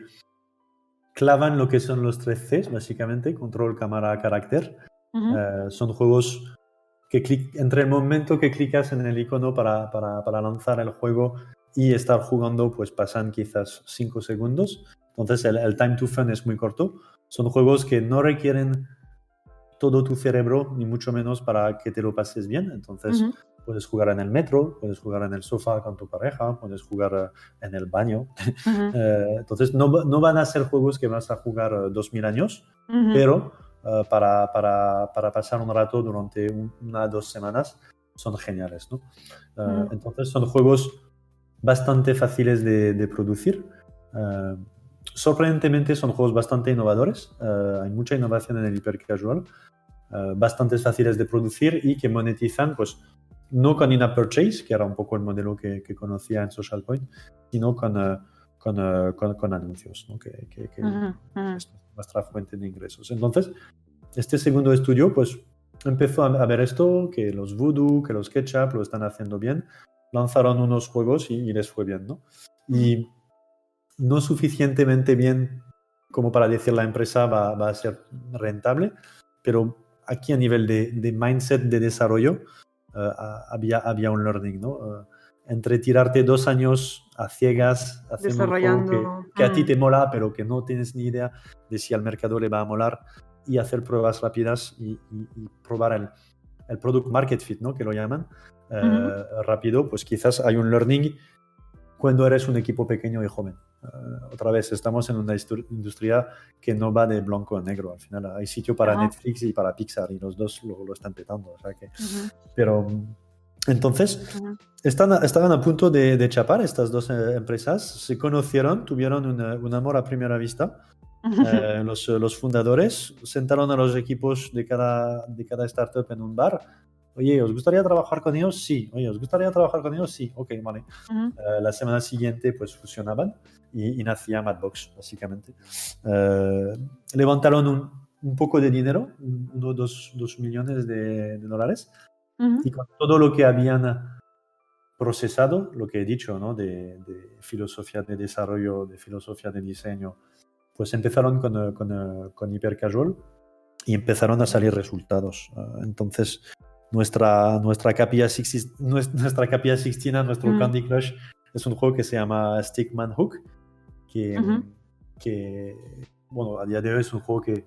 clavan lo que son los 3 Cs, básicamente, control, cámara, carácter. Son juegos que entre el momento que clicas en el icono para lanzar el juego y estar jugando, pues pasan quizás 5 segundos. Entonces el time to fun es muy corto. Son juegos que no requieren todo tu cerebro, ni mucho menos para que te lo pases bien. Entonces puedes jugar en el metro, puedes jugar en el sofá con tu pareja, puedes jugar en el baño. Entonces no van a ser juegos que vas a jugar 2000 años, pero para pasar un rato durante 1 o 2 semanas son geniales, ¿no? Entonces son juegos bastante fáciles de producir. Sorprendentemente son juegos bastante innovadores. Hay mucha innovación en el hipercasual, bastante fáciles de producir y que monetizan, pues no con in-app purchase, que era un poco el modelo que conocía en Social Point, sino con anuncios, ¿no? que es nuestra fuente de ingresos. Entonces, este segundo estudio, pues empezó a ver esto, que los Voodoo, que los Ketchup lo están haciendo bien, lanzaron unos juegos y les fue bien, ¿no? Y no suficientemente bien como para decir la empresa va a ser rentable, pero aquí a nivel de mindset de desarrollo había un learning, ¿no? Entre tirarte 2 años a ciegas haciendo un juego que a ti te mola, pero que no tienes ni idea de si al mercado le va a molar, y hacer pruebas rápidas y probar el product market fit, ¿no? Que lo llaman, rápido, pues quizás hay un learning cuando eres un equipo pequeño y joven. Otra vez, estamos en una industria que no va de blanco a negro. Al final hay sitio para Netflix y para Pixar, y los dos lo están petando. O sea que, pero entonces, estaban a punto de chapar estas dos empresas. Se conocieron, tuvieron un amor a primera vista. Los fundadores sentaron a los equipos de cada startup en un bar Oye, ¿os gustaría trabajar con ellos? Sí. Oye, ¿os gustaría trabajar con ellos? Sí. Ok, vale. Ujú, La semana siguiente, pues fusionaban y nacía Madbox, básicamente. Eh, Levantaron un poco de dinero, 2 millones de dólares, ujú, y con todo lo que habían procesado, lo que he dicho, ¿no? De filosofía de desarrollo, de filosofía de diseño, pues empezaron con Hypercasual y empezaron a salir resultados. Entonces, nuestra Capilla Sixtina, nuestro ujú, Candy Crush, es un juego que se llama Stickman Hook, que, ujú. que, bueno, a día de hoy es un juego que,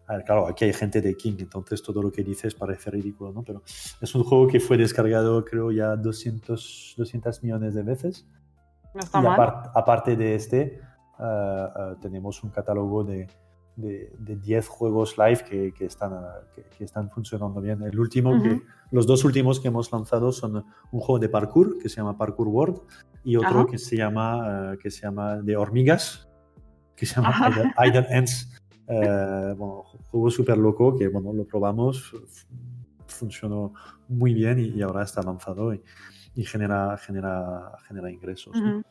a ver, claro, aquí hay gente de King, entonces todo lo que dices parece ridículo, ¿no? Pero es un juego que fue descargado, creo, ya 200 millones de veces. No está Y mal. aparte de este, tenemos un catálogo de 10 juegos live que están funcionando bien. Ujú. Los dos últimos que hemos lanzado son un juego de parkour que se llama Parkour World y otro Ajá. que se llama de hormigas, que se llama Ajá. Idle Ants. Bueno, juego súper loco que bueno, lo probamos, funcionó muy bien y ahora está lanzado y genera ingresos, ¿no? Ujú.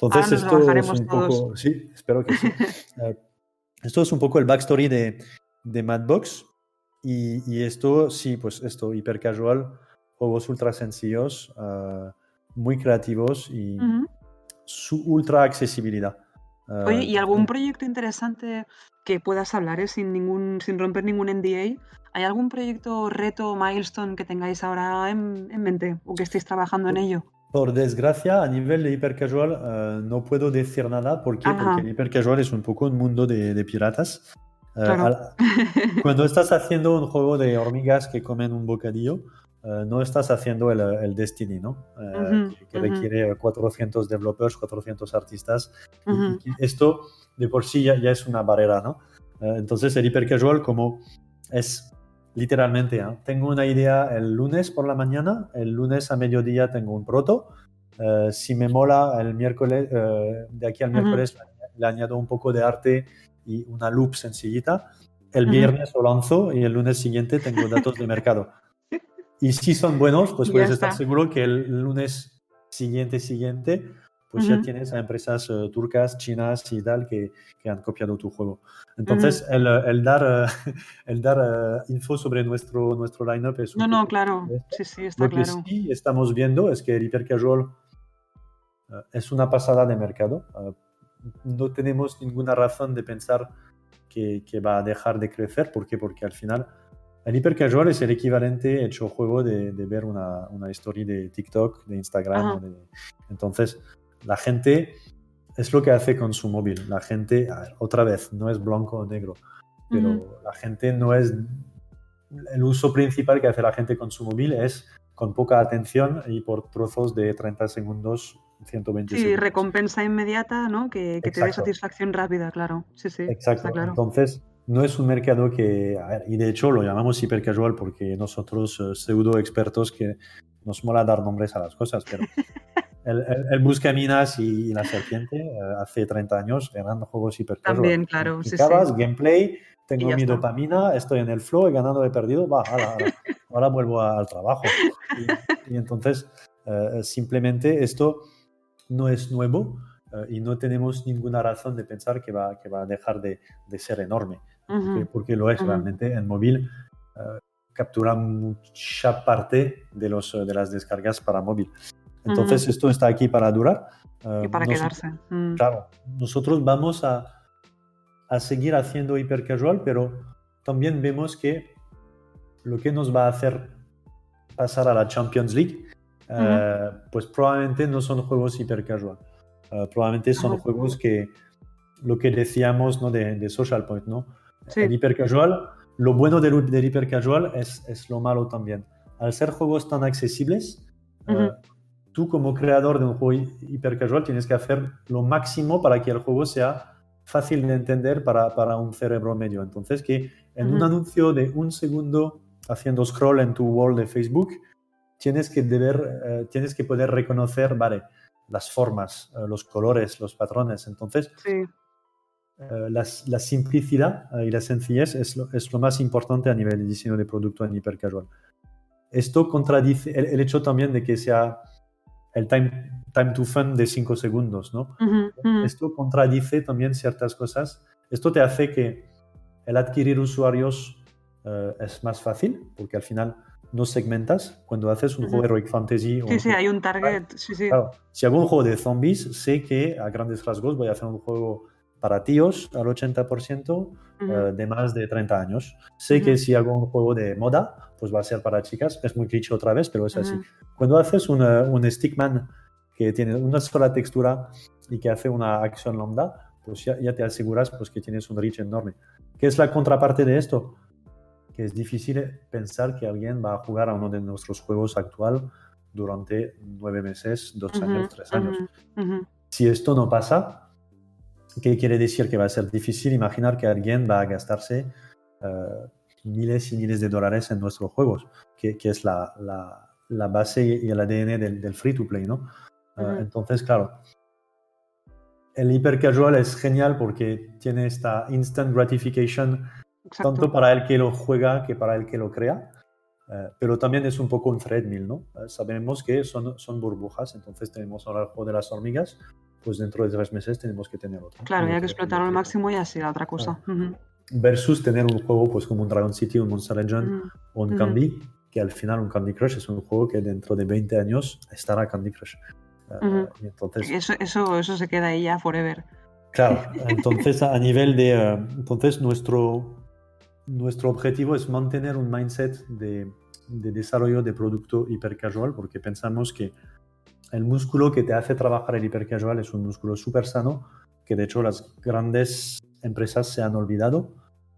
Ahora Entonces, nos lo esto es bajaremos un todos. poco, sí, espero que sí. Eh, Esto es un poco el backstory de Madbox. Y esto, sí, pues esto, hiper casual, juegos ultra sencillos, muy creativos y Ujú. su ultra accesibilidad. Oye, ¿y algún Entonces, proyecto interesante que puedas hablar, sin romper ningún NDA? ¿Hay algún proyecto, reto, milestone que tengáis ahora en mente o que estéis trabajando en ello? por desgracia, a nivel de hiper casual, no puedo decir nada. ¿Por qué? Porque Ajá, el hiper casual es un poco un mundo de piratas. Eh, claro. al- Cuando estás haciendo un juego de hormigas que comen un bocadillo, no estás haciendo el Destiny, ¿no? Ujú, Que ujú, requiere 400 developers, 400 artistas, y ujú, que esto de por sí ya es una barrera, ¿no? Entonces el hiper casual como es literalmente, ¿eh? Tengo una idea el lunes por la mañana, el lunes a mediodía tengo un proto, si me mola el miércoles, de aquí al ujú, miércoles le añado un poco de arte y una loop sencillita. El ujú. viernes lo lanzo y el lunes siguiente tengo datos de mercado. Y si son buenos, pues Y ya puedes estar está. seguro que el lunes siguiente, pues ya Ujú, tienes a empresas turcas, chinas y tal que han copiado tu juego. ujú. Entonces, el dar info sobre nuestro lineup es un No, no, poco claro. esto. Sí, sí, está Lo que claro. sí estamos viendo es que el Hyper Casual es una pasada de mercado. No tenemos ninguna razón de pensar que va a dejar de crecer. ¿Por qué? Porque al final el hipercasual es el equivalente hecho juego de ver una story de TikTok, de Instagram. Ajá. Entonces, la gente es lo que hace con su móvil. La gente, a ver, otra vez, no es blanco o negro, Ujú. pero la gente no es... El uso principal que hace la gente con su móvil es con poca atención y por trozos de 30 segundos, 120 Sí, segundos. recompensa inmediata, ¿no? Que te dé Exacto. satisfacción rápida, claro. Sí, sí, está Exacto. claro. Entonces, no es un mercado que, a ver, y de hecho lo llamamos hipercasual porque nosotros, pseudo expertos, que nos mola dar nombres a las cosas, pero el Buscaminas y la Serpiente, hace 30 años eran juegos hipercasual. También, claro, sí, sí. Clicabas, gameplay, Y tengo ya mi está. dopamina, estoy en el flow, he ganado, he perdido, va, ala, ala, ahora vuelvo al trabajo. Y entonces, simplemente esto no es nuevo, y no tenemos ninguna razón de pensar que va a dejar de ser enorme, Ujú, porque lo es ujú, realmente. En móvil captura mucha parte de las descargas para móvil. ujú. Entonces, esto está aquí para durar. Y para Nosotros, quedarse. Mm. claro, nosotros vamos a seguir haciendo hipercasual, pero también vemos que lo que nos va a hacer pasar a la Champions League, Ujú. pues probablemente no son juegos hipercasual. Probablemente son Ajá. juegos que, lo que decíamos, ¿no? de Social Point, ¿no? Sí. El hipercasual, lo bueno del hipercasual es lo malo también. Al ser juegos tan accesibles, eh, Ujú, tú como creador de un juego hipercasual tienes que hacer lo máximo para que el juego sea fácil de entender para un cerebro medio. Entonces, que en un ujú, anuncio de un segundo haciendo scroll en tu wall de Facebook, tienes que poder reconocer, vale, las formas, los colores, los patrones. Entonces, sí. la simplicidad y la sencillez es lo más importante a nivel de diseño de producto en hipercasual. esto contradice el hecho también de que sea el time to fun de 5 segundos, ¿no? Esto contradice también ciertas cosas. Esto te hace que el adquirir usuarios es más fácil, porque al final no segmentas. Cuando haces un juego de Heroic Fantasy... Sí, hay un target. Sí. Claro, si hago un juego de zombies, sé que a grandes rasgos voy a hacer un juego para tíos al 80% de más de 30 años. Sé que si hago un juego de moda, pues va a ser para chicas. Es muy cliché otra vez, pero es así. Cuando haces un Stickman que tiene una sola textura y que hace una acción lambda, pues ya te aseguras pues, que tienes un reach enorme. ¿Qué es la contraparte de esto? Que es difícil pensar que alguien va a jugar a uno de nuestros juegos actual durante 9 meses, 2 años, 3 años. Si esto no pasa, ¿qué quiere decir? Que va a ser difícil imaginar que alguien va a gastarse miles y miles de dólares en nuestros juegos, que es la base y el ADN del free-to-play, ¿no? Entonces, claro, el hiper-casual es genial porque tiene esta instant gratification, tanto para el que lo juega que para el que lo crea, pero también es un poco un treadmill, ¿no? Sabemos que son burbujas, entonces tenemos ahora el juego de las hormigas, pues dentro de 3 meses tenemos que tener otro. Claro, hay que explotarlo al máximo y así la otra cosa. Versus tener un juego pues como un Dragon City, un Monster Legend o un Candy, que al final un Candy Crush es un juego que dentro de 20 años estará Candy Crush. Y entonces, eso se queda ahí ya forever. Claro, entonces a nivel de... entonces nuestro objetivo es mantener un mindset de desarrollo de producto hipercasual, porque pensamos que el músculo que te hace trabajar el hipercasual es un músculo súper sano, que de hecho las grandes empresas se han olvidado.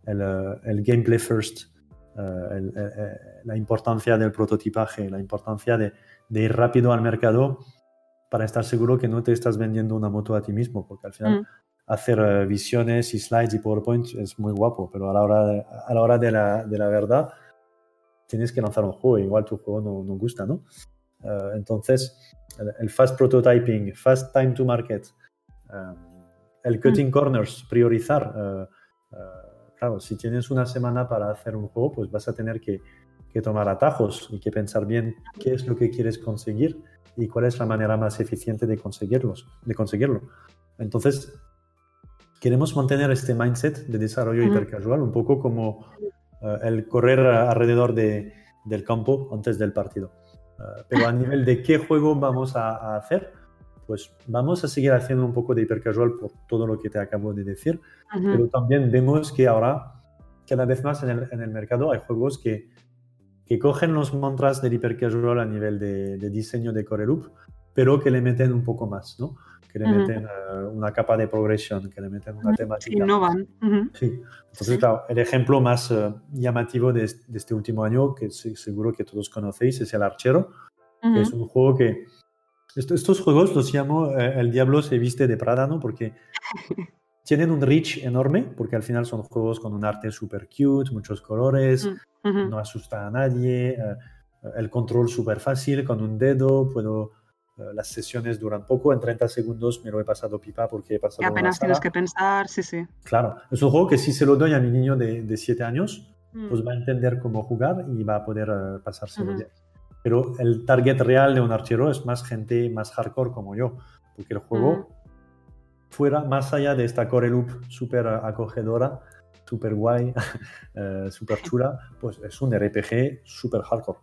El gameplay first, la importancia del prototipaje, la importancia de ir rápido al mercado para estar seguro que no te estás vendiendo una moto a ti mismo, porque al final hacer visiones y slides y PowerPoint es muy guapo, pero a la hora de la verdad tienes que lanzar un juego, igual tu juego no gusta, ¿no? Entonces, el fast prototyping, fast time to market, el cutting corners, priorizar. Claro, si tienes una semana para hacer un juego, pues vas a tener que tomar atajos y que pensar bien qué es lo que quieres conseguir y cuál es la manera más eficiente de conseguirlo. Entonces, queremos mantener este mindset de desarrollo hipercasual, un poco como el correr alrededor del campo antes del partido. Pero a nivel de qué juego vamos a hacer, pues vamos a seguir haciendo un poco de hipercasual por todo lo que te acabo de decir, pero también vemos que ahora, cada vez más en el mercado, hay juegos que cogen los mantras del hipercasual a nivel de diseño de core loop, pero que le meten un poco más, ¿no? Que le meten una capa de progresión, que le meten una temática. Innovan. Sí. Entonces, claro, el ejemplo más llamativo de este último año, que seguro que todos conocéis, es el Archero, que es un juego que... Estos juegos los llamo El Diablo se viste de Prada, ¿no? Porque tienen un reach enorme, porque al final son juegos con un arte súper cute, muchos colores, no asusta a nadie, el control súper fácil, con un dedo, las sesiones duran poco, en 30 segundos me lo he pasado pipa porque he pasado y apenas tienes que pensar, sí. Claro, es un juego que si se lo doy a mi niño de 7 años, pues va a entender cómo jugar y va a poder pasárselo bien. Pero el target real de un archero es más gente más hardcore como yo, porque el juego, fuera, más allá de esta core loop súper acogedora, súper guay, súper chula, pues es un RPG súper hardcore,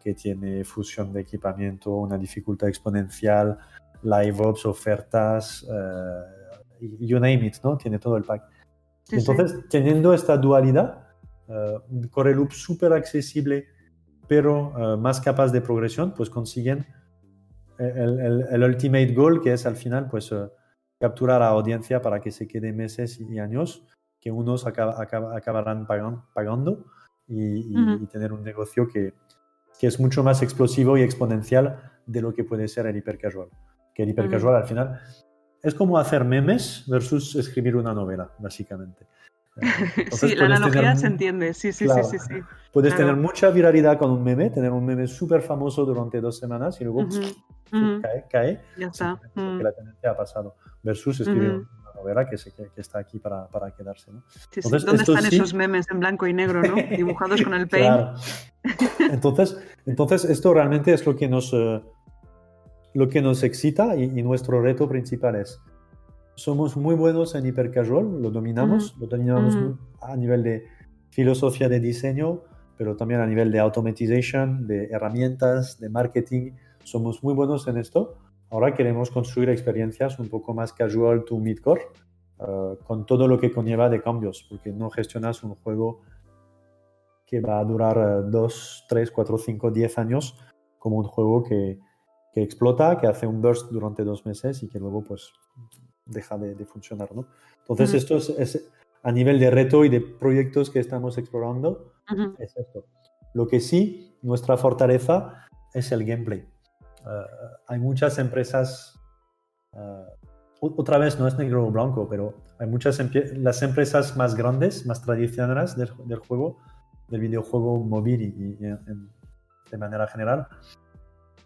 que tiene fusión de equipamiento, una dificultad exponencial, live ops, ofertas, you name it, ¿no? Tiene todo el pack. Entonces, teniendo esta dualidad, un core loop súper accesible, pero más capaz de progresión, pues consiguen el ultimate goal, que es al final pues capturar a audiencia para que se quede meses y años, que unos acabarán pagando y tener un negocio que es mucho más explosivo y exponencial de lo que puede ser el hipercasual. Que el hipercasual al final es como hacer memes versus escribir una novela, básicamente. Sí, la analogía se entiende, sí. Puedes tener mucha viralidad con un meme, tener un meme súper famoso durante 2 semanas y luego cae. Ya está. Porque la tendencia ha pasado. Versus escribir una carrera que está aquí para quedarse, ¿no? Sí, sí. Entonces, ¿Dónde esto están sí, esos memes en blanco y negro, ¿no? Dibujados con el paint. claro. Entonces, esto realmente es lo que nos excita y nuestro reto principal es, somos muy buenos en hipercasual, lo dominamos Ujú. a nivel de filosofía de diseño, pero también a nivel de automatización, de herramientas, de marketing, somos muy buenos en esto. Ahora queremos construir experiencias un poco más casual to midcore, con todo lo que conlleva de cambios, porque no gestionas un juego que va a durar 2, 3, 4, 5, 10 años como un juego que explota, que hace un burst durante 2 meses y que luego pues deja de funcionar, ¿no? Entonces Ujú. esto es a nivel de reto y de proyectos que estamos explorando, Ujú. es esto. Lo que sí, nuestra fortaleza es el gameplay. Hay muchas empresas, otra vez no es negro o blanco, pero hay las empresas más grandes, más tradicionales del juego, del videojuego móvil de manera general,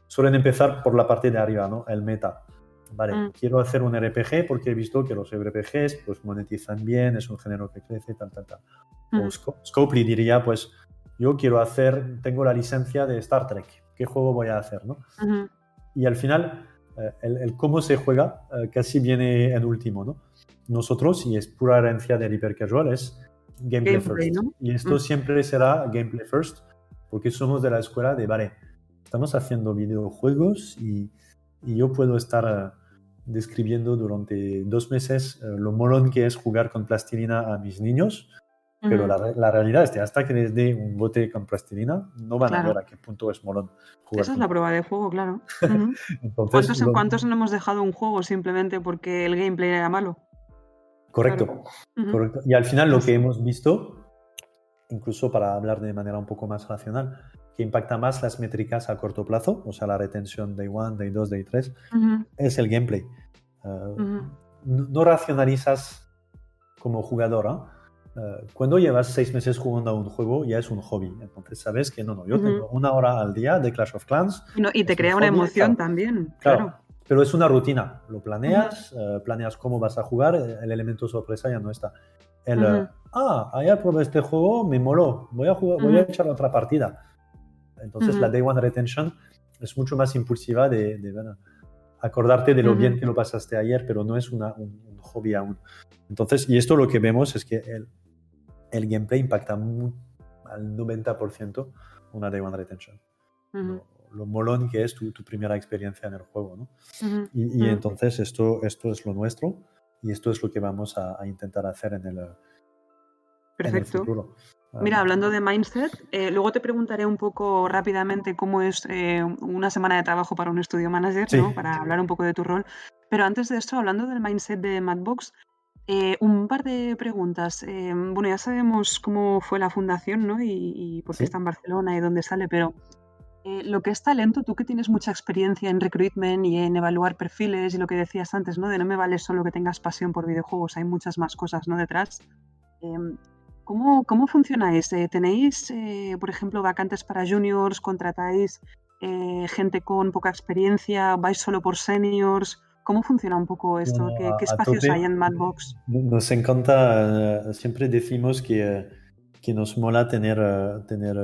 suelen empezar por la parte de arriba, ¿no? El meta. Vale, Mm. quiero hacer un RPG porque he visto que los RPGs pues monetizan bien, es un género que crece, tal. O Ujú. Scopely diría, pues yo tengo la licencia de Star Trek, ¿qué juego voy a hacer, no? Ujú. Y al final, el cómo se juega casi viene en último, ¿no? Nosotros, y es pura herencia del hipercasual, es gameplay Gameplay, first. ¿no? Y esto siempre será gameplay first, porque somos de la escuela de, vale, estamos haciendo videojuegos y yo puedo estar describiendo durante 2 meses lo molón que es jugar con plastilina a mis niños, pero Ujú. la realidad es que hasta que les dé un bote con plastilina, no van a ver Claro. a qué punto es molón jugar Esa es con la prueba plastilina. de juego, claro. Ujú. Entonces, ¿Cuántos no hemos dejado un juego simplemente porque el gameplay era malo? Claro. correcto, Ujú. correcto. Y al final lo Pues, que hemos visto, incluso para hablar de manera un poco más racional, que impacta más las métricas a corto plazo, o sea, la retención Day 1, Day 2, Day 3, ujú. es el gameplay. Ujú. No racionalizas como jugador, ¿eh? Cuando llevas 6 meses jugando a un juego, ya es un hobby. Entonces sabes que no, yo Ujú. tengo 1 hora al día de Clash of Clans, Y te es un crea una hobby, emoción claro, también, claro, claro. pero es una rutina. Lo Ujú. planeas cómo vas a jugar, el elemento sorpresa ya no está. Ujú. Ayer probé este juego, me moló, voy a Ujú. echar otra partida. Entonces la Ujú. Day One Retention es mucho más impulsiva bueno, acordarte de lo Ujú. bien que lo pasaste ayer, pero no es un hobby aún. Entonces, y esto lo que vemos es que el gameplay impacta al 90% una Day One Retention. Ujú. Lo molón que es tu primera experiencia en el juego, ¿no? Ujú. Y Ujú. entonces esto es lo nuestro y esto es lo que vamos a intentar hacer en el Perfecto. futuro. Mira, hablando de mindset, luego te preguntaré un poco rápidamente cómo es una semana de trabajo para un estudio manager, Sí, ¿no? Para hablar un poco de tu rol. Pero antes de esto, hablando del mindset de Madbox, un par de preguntas. Bueno, ya sabemos cómo fue la fundación, ¿no? Y por qué está sí. en Barcelona y dónde sale, pero lo que es talento, tú que tienes mucha experiencia en recruitment y en evaluar perfiles y lo que decías antes, ¿no? De no me vale solo que tengas pasión por videojuegos, hay muchas más cosas, ¿no? Detrás. Em, ¿Cómo funcionáis? ¿Tenéis, por ejemplo, vacantes para juniors? ¿Contratáis gente con poca experiencia? ¿Vais solo por seniors? ¿Cómo funciona un poco No, esto? no, ¿Qué a espacios hay tope. en Madbox? Nos encanta, siempre decimos que nos mola tener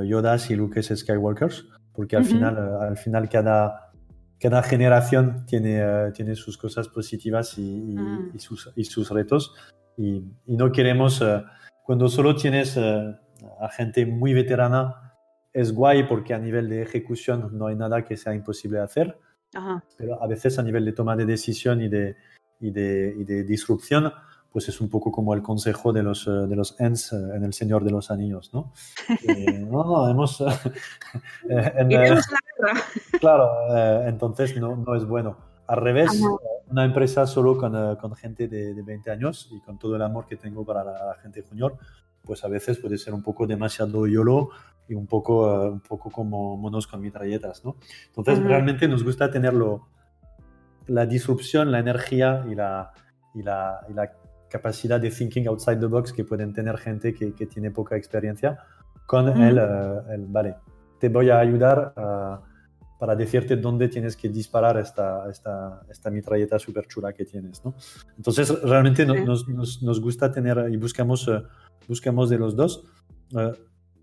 Yodas y Luke Skywalkers, porque Ujú. al final cada generación tiene sus cosas positivas Mm. y sus retos. Y no queremos, cuando solo tienes a gente muy veterana, es guay porque a nivel de ejecución no hay nada que sea imposible de hacer, Ajá. pero a veces a nivel de toma de decisión y de disrupción, pues es un poco como el consejo de los Ents en El Señor de los Anillos, ¿no? No, Iremos a la guerra. claro, entonces no es bueno. Al revés, Ajá. una empresa solo con gente de 20 años y con todo el amor que tengo para la gente junior, pues a veces puede ser un poco demasiado YOLO y un poco como monos con mitralletas, ¿no? Entonces Ujú. realmente nos gusta tenerlo la disrupción, la energía y la capacidad de thinking outside the box que pueden tener gente que tiene poca experiencia con Ujú. vale, te voy a ayudar para decirte dónde tienes que disparar esta mitralleta súper chula que tienes, ¿no? Entonces, realmente Sí. nos gusta tener y buscamos de los dos.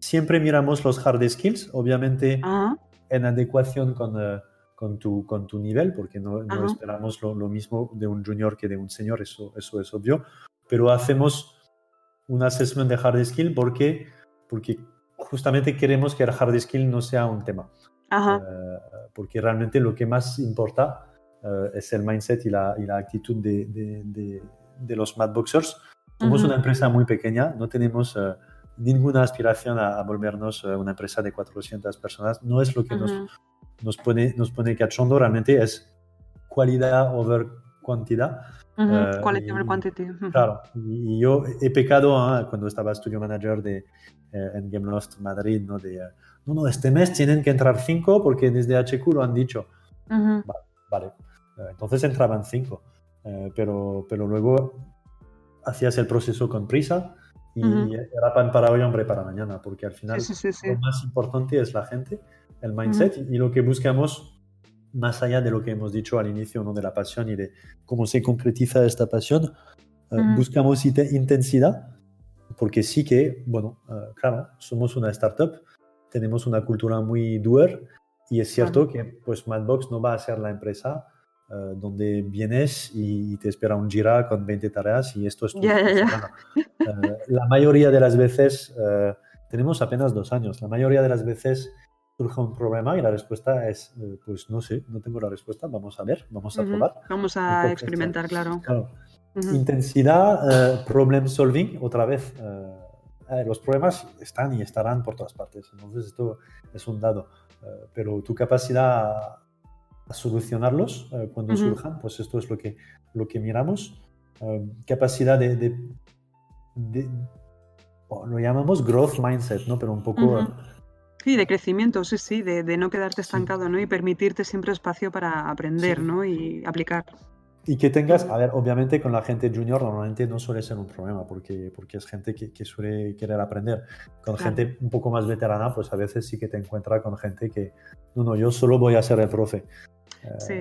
Siempre miramos los hard skills, obviamente Ajá, en adecuación con tu nivel, porque no ajá, esperamos lo mismo de un junior que de un senior, eso es obvio, pero hacemos un assessment de hard skill porque justamente queremos que el hard skill no sea un tema. ajá. Porque realmente lo que más importa es el mindset y la actitud de los Madboxers. Somos Ujú. una empresa muy pequeña, no tenemos ninguna aspiración a volvernos una empresa de 400 personas. No es lo que Ujú, nos pone cachondo, realmente es cualidad over cantidad. ujú. Eh, Quality over y, quantity. Ujú. claro, y yo he pecado cuando estaba studio manager en Gameloft Madrid, ¿no? No, este mes tienen que entrar 5 porque desde HQ lo han dicho. Ujú. Vale. Entonces entraban 5. Pero luego hacías el proceso con prisa Ujú. y era pan para hoy, hambre para mañana, porque al Sí, final sí, sí, sí. lo más importante es la gente, el Ujú, mindset y lo que buscamos más allá de lo que hemos dicho al inicio, ¿no? De la pasión y de cómo se concretiza esta pasión, ujú. buscamos intensidad, porque sí que, bueno, claro, somos una startup, tenemos una cultura muy doer y es Claro. cierto que pues Madbox no va a ser la empresa donde vienes y te espera un Jira con 20 tareas y esto es tu, Ya, tu ya, ya. semana. La mayoría de las veces, tenemos apenas 2 años, la mayoría de las veces surge un problema y la respuesta es, pues no sé, no tengo la respuesta, vamos a ver, vamos a Ujú. probar. Vamos a Entonces, experimentar, claro. claro, Ujú. intensidad, problem solving, otra vez. Los problemas están y estarán por todas partes, entonces esto es un dado. Pero tu capacidad a solucionarlos cuando Ujú. surjan, pues esto es lo que miramos. Capacidad de- lo llamamos growth mindset, ¿no? Pero un poco, Ujú. Sí, de crecimiento, sí, sí, de no quedarte sí, estancado, ¿no? Y permitirte siempre espacio para aprender, sí. ¿no? Y aplicar. Y que tengas, Ujú. a ver, obviamente con la gente junior normalmente no suele ser un problema porque es gente que suele querer aprender. Con Claro. gente un poco más veterana, pues a veces sí que te encuentras con gente que, no, yo solo voy a ser el profe. Sí.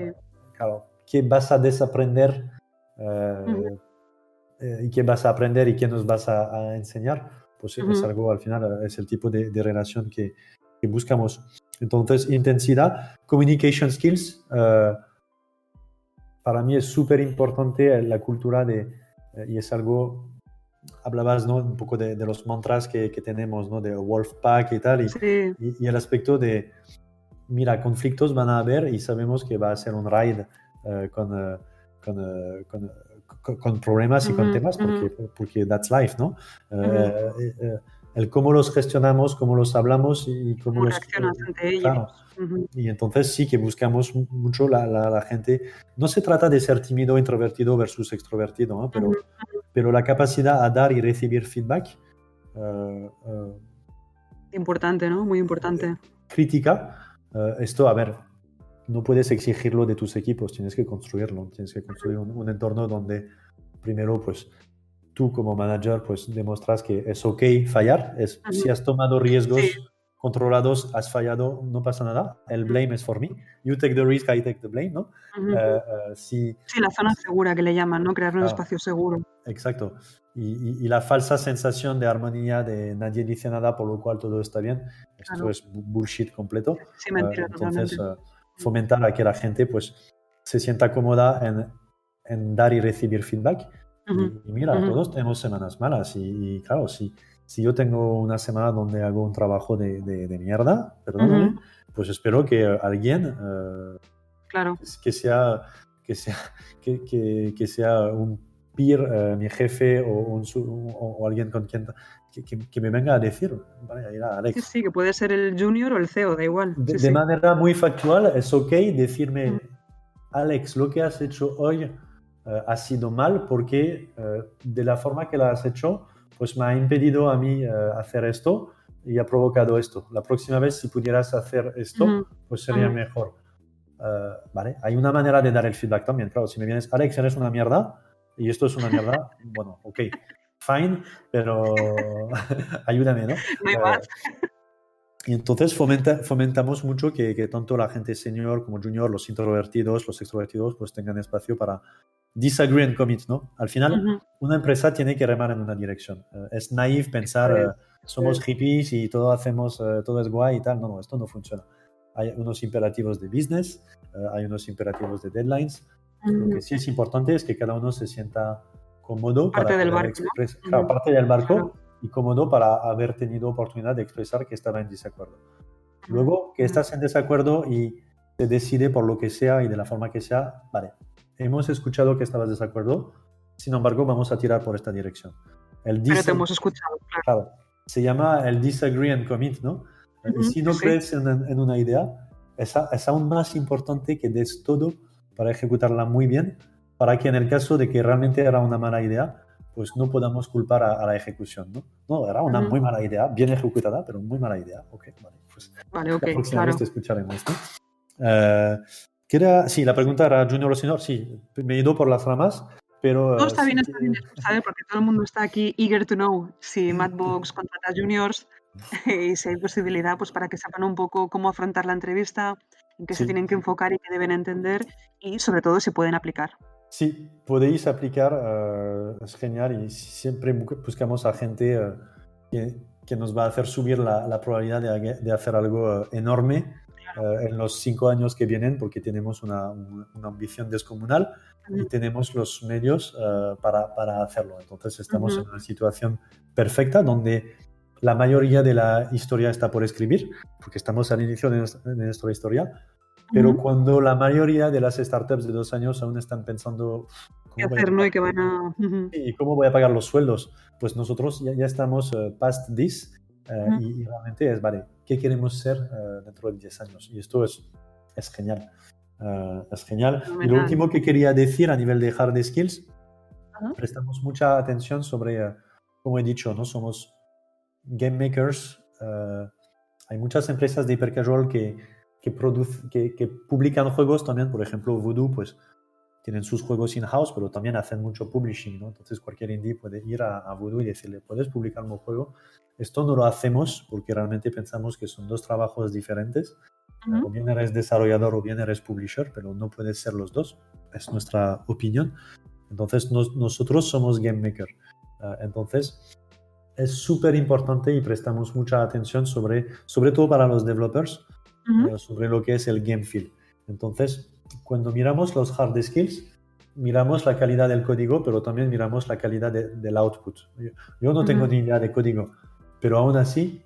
Claro, ¿qué vas a desaprender Ujú, y qué vas a aprender y qué nos vas a enseñar? Pues es ujú, algo, al final, es el tipo de relación que buscamos. Entonces, intensidad, communication skills, para mí es súper importante la cultura y es algo, hablabas, ¿no? Un poco de los mantras que tenemos, ¿no? De Wolfpack y tal, sí. y el aspecto de, mira, conflictos van a haber y sabemos que va a ser un raid con, con, con problemas y con Ujú, temas ujú, porque that's life, ¿no? ujú. El cómo los gestionamos, cómo los hablamos y cómo Cómo los... reaccionas ante claro. ellos. Ujú, Y entonces sí que buscamos mucho la gente. No se trata de ser tímido, introvertido versus extrovertido, ¿no? ujú. Pero la capacidad a dar y recibir feedback eh, eh, Importante, ¿no? Muy importante. crítica, esto, a ver, no puedes exigirlo de tus equipos, tienes que construir un entorno donde primero, pues, tú como manager, pues, demuestras que es ok fallar, Ujú. si has tomado Sí. riesgos controlados, has fallado, no pasa nada, el Ujú, blame es for me, you take the risk, I take the blame, ¿no? ujú. Si, Sí, la zona segura que le llaman, ¿no? Crear un claro, espacio seguro. exacto. Y la falsa sensación de armonía de nadie dice nada, por lo cual todo está bien, esto Claro. es bullshit completo. Sí, mentira, Entonces, totalmente. fomentar a que la gente pues, se sienta cómoda en dar y recibir feedback. Ujú, Y mira, ujú, todos tenemos semanas malas. Y claro, si yo tengo una semana donde hago un trabajo de mierda, ujú. perdóname, pues espero que alguien Claro. que sea, que sea, que sea un peer, mi jefe o alguien con quien que me venga a decir, vale, mira, Sí, Alex, sí, que puede ser el junior o el CEO, da igual. Sí, de sí. manera muy factual, es ok Ujú, decirme, Alex, lo que has hecho hoy ha sido mal porque de la forma que lo has hecho, pues me ha impedido a mí hacer esto y ha provocado esto. La próxima vez, si pudieras hacer ujú, esto, pues sería ujú. mejor. ¿Vale? Hay una manera de dar el feedback también. Claro, si me vienes, Alex, eres una mierda y esto es una mierda, bueno, ok, fine, pero ayúdame, ¿no? No hay Eh, más. Y entonces fomentamos mucho que tanto la gente senior como junior, los introvertidos, los extrovertidos, pues tengan espacio para disagree and commit, ¿no? Al final, Ujú. una empresa tiene que remar en una dirección. Es naif Eso pensar, es, eso somos es. hippies y todo hacemos, todo es guay y tal. No, no, esto no funciona. Hay unos imperativos de business, hay unos imperativos de deadlines. Lo que sí es importante es que cada uno se sienta cómodo para Parte del poder barco, expresar, ¿no? claro, Ujú. parte del Claro. barco y cómodo para haber tenido oportunidad de expresar que estaba en desacuerdo. Ujú, Luego que ujú. estás en desacuerdo y se decide por lo que sea y de la forma que sea, vale, hemos escuchado que estabas de desacuerdo, sin embargo vamos a tirar por esta dirección. El Pero te dis hemos escuchado, claro. Claro, se llama el disagree and commit, ¿no? Y Ujú, si sí, no sí. crees en una idea, es aún más importante que des todo para ejecutarla muy bien, para que en el caso de que realmente era una mala idea, pues no podamos culpar a la ejecución, ¿no? No, era una Ujú. muy mala idea, bien ejecutada, pero muy mala idea. Ok, vale, pues Vale, ok, la próxima vez claro. te escucharemos, ¿no? Sí, la pregunta era junior o senior, sí, me he ido por las ramas, No, pero sí está bien, que... es por saber, porque todo el mundo está aquí eager to know si Madbox contrata juniors y si hay posibilidad, pues para que sepan un poco cómo afrontar la entrevista, en qué se Sí, tienen que enfocar y qué deben entender y sobre todo si pueden aplicar. sí, podéis aplicar, es genial y siempre buscamos a gente que nos va a hacer subir la probabilidad de hacer algo enorme en los 5 años que vienen porque tenemos una ambición descomunal y Ujú, tenemos los medios para hacerlo. Entonces estamos ujú, en una situación perfecta donde la mayoría de la historia está por escribir porque estamos al inicio de nuestra historia, pero ujú. cuando la mayoría de las startups de 2 años aún están pensando, ¿Qué ¿cómo voy a hacer, no? pagar? Y que van a... Ujú, ¿Y cómo voy a pagar los sueldos? Pues nosotros ya estamos past this ujú. y realmente es, vale, ¿qué queremos ser dentro de 10 años? Y esto es genial. Es genial. Y lo Fenomenal. último que quería decir a nivel de hard skills, Ajá. prestamos mucha atención sobre, como he dicho, ¿no? Somos game makers. Hay muchas empresas de hipercasual que publican juegos también. Por ejemplo, Voodoo, pues tienen sus juegos in-house, pero también hacen mucho publishing, ¿no? Entonces cualquier indie puede ir a Voodoo y decirle, ¿puedes publicar un juego? Esto no lo hacemos porque realmente pensamos que son dos trabajos diferentes. O Ujú. bien eres desarrollador o bien eres publisher, pero no puedes ser los dos. Es nuestra opinión. Entonces nosotros somos game maker. Entonces es súper importante y prestamos mucha atención sobre todo para los developers, Ujú. sobre lo que es el game feel. Entonces, cuando miramos los hard skills, miramos la calidad del código, pero también miramos la calidad del output. Yo no tengo Ujú. ni idea de código, pero aún así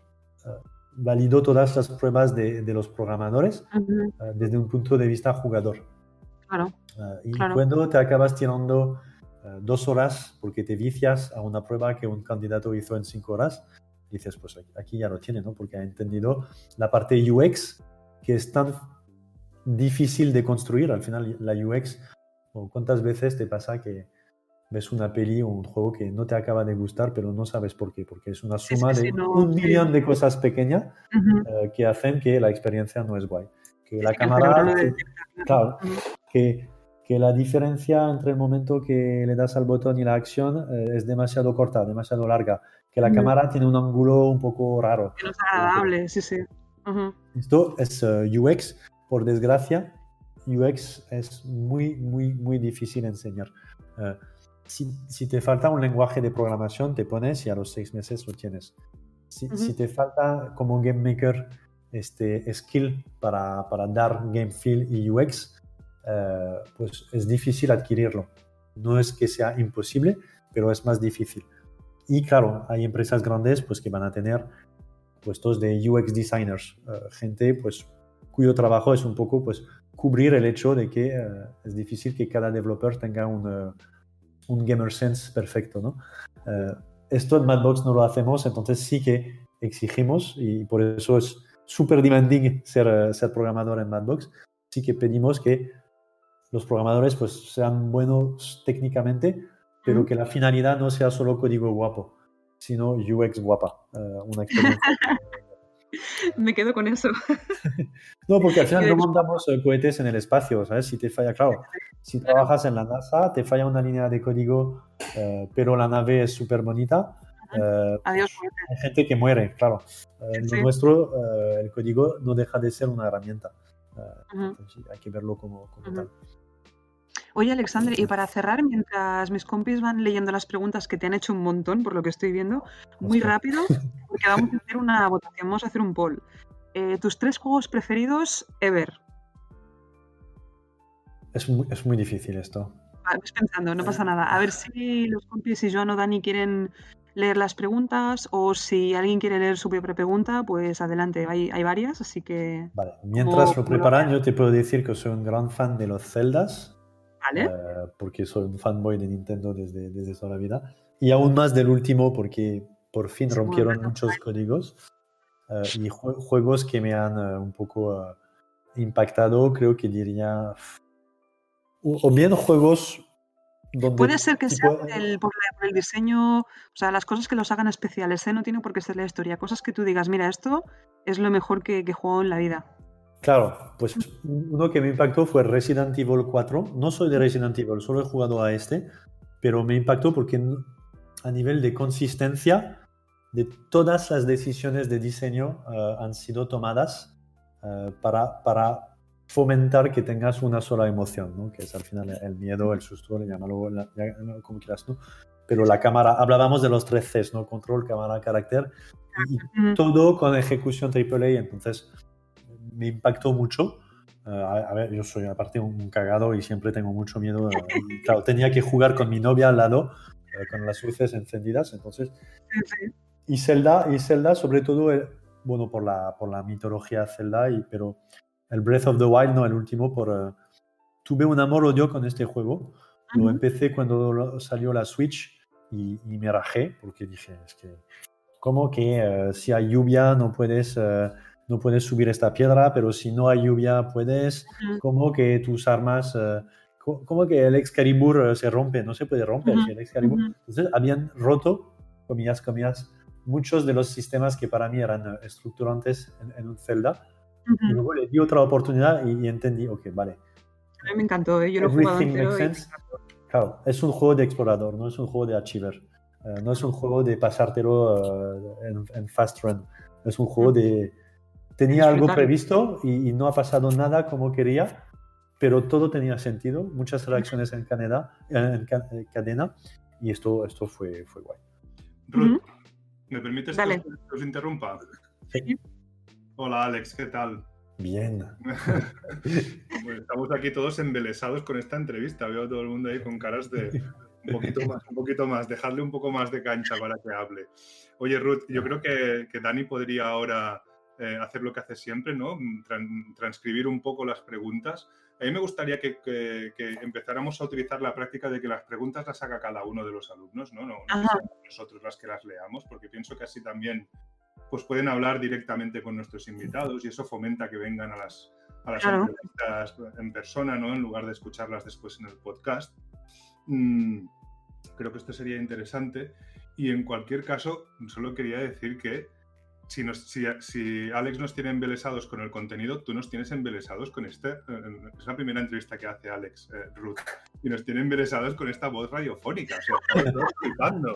valido todas las pruebas de los programadores Ujú. desde un punto de vista jugador. Claro, Y claro. cuando te acabas tirando 2 horas porque te vicias a una prueba que un candidato hizo en 5 horas, dices, pues aquí ya lo tiene, ¿no? Porque ha entendido la parte UX que es tan difícil de construir. Al final, la UX, ¿o cuántas veces te pasa que ves una peli o un juego que no te acaba de gustar, pero no sabes por qué? Porque es una Sí, sí, suma sí, de no, un sí. millón de cosas pequeñas Ujú. que hacen que la experiencia no es guay. Que Sí, la sí, que el cerebro lo cámara, detecta, claro. claro, Ujú. que, que la diferencia entre el momento que le das al botón y la acción es demasiado corta, demasiado larga. Que la Ujú. cámara tiene un ángulo un poco raro. Que no es Que agradable, sí, sí. Ujú. esto es UX, por desgracia, UX es muy, muy, muy difícil de enseñar. Eh, si te falta un lenguaje de programación, te pones y a los 6 meses lo tienes. Si Ujú. te falta como game maker este skill para dar game feel y UX, pues es difícil adquirirlo. No es que sea imposible, pero es más difícil. Y claro, hay empresas grandes pues, que van a tener puestos de UX designers, gente pues, cuyo trabajo es un poco pues, cubrir el hecho de que es difícil que cada developer tenga un gamer sense perfecto, ¿no? Eh, Esto en Madbox no lo hacemos, entonces sí que exigimos y por eso es súper demanding ser programador en Madbox. Sí que pedimos que los programadores pues sean buenos técnicamente, pero Ujú. que la finalidad no sea solo código guapo, sino UX guapa, una experiencia. Me quedo con eso. No, porque al final no UX guapa. mandamos cohetes en el espacio, ¿sabes? Si te falla, claro, si Claro. trabajas en la NASA, te falla una línea de código, pero la nave es súper bonita, Adiós, hay gente que muere, claro. Lo sí. nuestro, el código no deja de ser una herramienta. Ujú, Entonces, hay que verlo como ujú. tal. Oye, Alexander, y para cerrar, mientras mis compis van leyendo las preguntas que te han hecho un montón, por lo que estoy viendo, muy Hostia. rápido, porque vamos a hacer una votación, vamos a hacer un poll. Tus 3 juegos preferidos ever. Es muy difícil esto. Vas pensando, no pasa nada. A ver si los compis, si Joan o Dani quieren leer las preguntas o si alguien quiere leer su propia pregunta, pues adelante, hay varias, así que Vale. como, Mientras lo como lo preparan, veas. yo te puedo decir que soy un gran fan de los Zeldas, ¿Vale? porque soy un fanboy de Nintendo desde toda la vida. Y aún más del último, porque por fin Sí, como rompieron Breath of the muchos Wild. códigos y juegos que me han un poco impactado, creo que diría. O bien juegos donde Puede ser que sea tipo, por el diseño, o sea, las cosas que los hagan especiales, ¿eh? No tiene por qué ser la historia. Cosas que tú digas, mira, esto es lo mejor que juego en la vida. claro, pues uno que me impactó fue Resident Evil 4. No soy de Resident Evil, solo he jugado a este, pero me impactó porque a nivel de consistencia, de todas las decisiones de diseño han sido tomadas para fomentar que tengas una sola emoción, ¿no? Que es al final el miedo, el susto, llámalo como quieras tú. Pero la cámara, hablábamos de los 3 Cs, ¿no? Control, cámara, carácter, y Ujú. todo con ejecución AAA, entonces me impactó mucho. A ver, yo soy aparte un cagado y siempre tengo mucho miedo. Y claro, tenía que jugar con mi novia al lado, con las luces encendidas. Entonces, Sí, sí. y Zelda sobre todo, bueno, por la mitología Zelda, pero el Breath of the Wild, no el último, tuve un amor-odio con este juego. Lo Ujú, empecé cuando salió la Switch y me rajé porque dije, es que como que si hay lluvia no puedes subir esta piedra, pero si no hay lluvia puedes, ujú, como que tus armas, como que el Excalibur se rompe, no se puede romper, ujú, si el Excalibur. ujú, Entonces habían roto, comillas, muchos de los sistemas que para mí eran estructurantes en un Zelda, y ujú. luego le di otra oportunidad y entendí, ok, vale, A mí me encantó, ¿eh? Yo lo he jugado everything makes entero y me sense. encantó. Claro, es un juego de explorador, no es un juego de achiever. No es un juego de pasártelo en fast run. Es un juego Mm, de. de Tenía algo disfrutarlo. previsto y no ha pasado nada como quería, pero todo tenía sentido. Muchas reacciones en cadena y esto fue guay. Ruth, Ujú. ¿me permites que Dale. os interrumpa? Sí. Hola Alex, ¿qué tal? Bien. Bueno, estamos aquí todos embelesados con esta entrevista. Veo a todo el mundo ahí con caras de un poquito más, dejarle un poco más de cancha para que hable. Oye, Ruth, yo creo que Dani podría ahora hacer lo que hace siempre, ¿no? Transcribir un poco las preguntas. A mí me gustaría que empezáramos a utilizar la práctica de que las preguntas las haga cada uno de los alumnos, ¿no? No que Ajá, seamos nosotros las que las leamos, porque pienso que así también pues pueden hablar directamente con nuestros invitados y eso fomenta que vengan a las claro. entrevistas en persona, ¿no? En lugar de escucharlas después en el podcast. Creo que esto sería interesante. Y en cualquier caso, solo quería decir que si Alex nos tiene embelesados con el contenido, tú nos tienes embelesados con este. Es la primera entrevista que hace Alex, Ruth, y nos tiene embelesados con esta voz radiofónica. O sea, estamos todos flipando.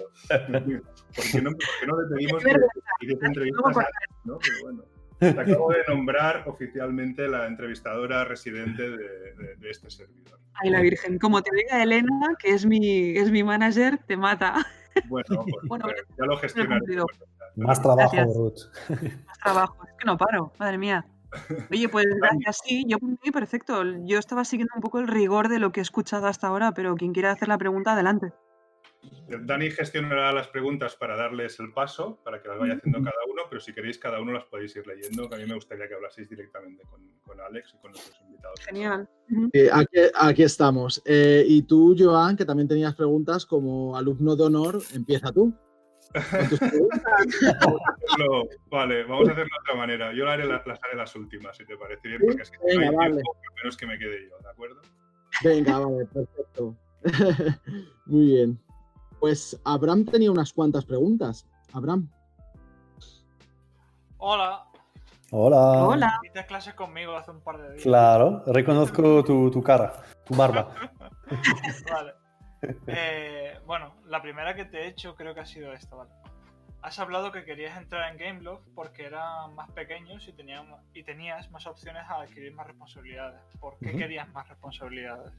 ¿Por qué no le pedimos Qué vergüenza. que Luego entrevistas a cortar. Alex, ¿no? Pero bueno. Te acabo de nombrar oficialmente la entrevistadora residente de este servidor. Ay, la Virgen. Como te diga Elena, que es mi manager, te mata. Bueno, pues Bueno, ya lo gracias por el gestionaré. cumplido. Más trabajo, Gracias. Ruth. Más trabajo. Es que no paro, madre mía. Oye, pues gracias. Sí, yo por mí perfecto. Yo estaba siguiendo un poco el rigor de lo que he escuchado hasta ahora, pero quien quiera hacer la pregunta, adelante. Dani gestionará las preguntas para darles el paso, para que las vaya haciendo cada uno, pero si queréis cada uno las podéis ir leyendo, que a mí me gustaría que hablaseis directamente con Alex y con nuestros invitados. Genial. Aquí estamos. Y tú, Joan, que también tenías preguntas como alumno de honor, empieza tú. Con tus Vale, vamos a hacerlo de otra manera. Yo haré las últimas, si te parece bien, porque así Venga, no hay vale. tiempo, al menos que me quede yo, ¿de acuerdo? Venga, vale, perfecto. Muy bien. Pues Abraham tenía unas cuantas preguntas. Abraham. Hola, Hola. Hola. hiciste clases conmigo hace un par de días. Claro, reconozco tu cara, tu barba. Vale. Bueno, la primera que te he hecho creo que ha sido esta, ¿vale? has hablado que querías entrar en Gameloft porque eran más pequeños y tenías más opciones a adquirir más responsabilidades. ¿Por qué querías más responsabilidades?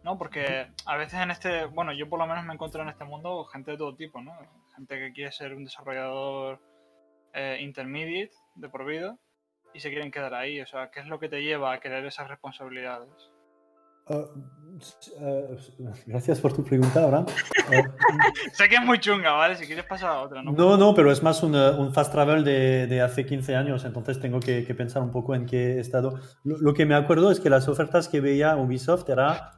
No, porque a veces bueno, yo por lo menos me encuentro en este mundo gente de todo tipo, ¿no? Gente que quiere ser un desarrollador intermediate de por vida y se quieren quedar ahí. O sea, ¿qué es lo que te lleva a querer esas responsabilidades? Gracias por tu pregunta, Abraham. Sé que es muy chunga, ¿vale? Si quieres pasar a otra, ¿no? No, pero es más un fast travel de hace 15 años, entonces tengo que pensar un poco en qué estado. Lo que me acuerdo es que las ofertas que veía Ubisoft era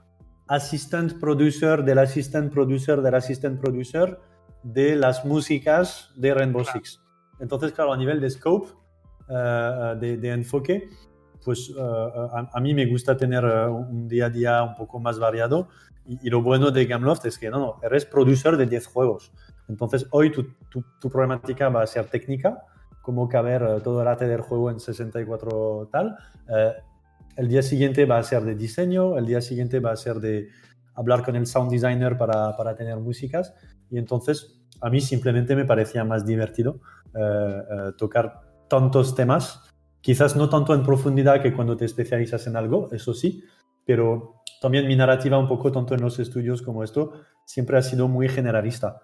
assistant producer del assistant producer del assistant producer de las músicas de Rainbow Six. Entonces, claro, a nivel de scope, de enfoque, pues a mí me gusta tener un día a día un poco más variado y lo bueno de Gameloft es que no, eres producer de 10 juegos. Entonces hoy tu problemática va a ser técnica, cómo caber todo el arte del juego en 64 tal. El día siguiente va a ser de diseño, el día siguiente va a ser de hablar con el sound designer para tener músicas y entonces a mí simplemente me parecía más divertido tocar tantos temas. Quizás no tanto en profundidad que cuando te especializas en algo, eso sí, pero también mi narrativa un poco, tanto en los estudios como esto, siempre ha sido muy generalista.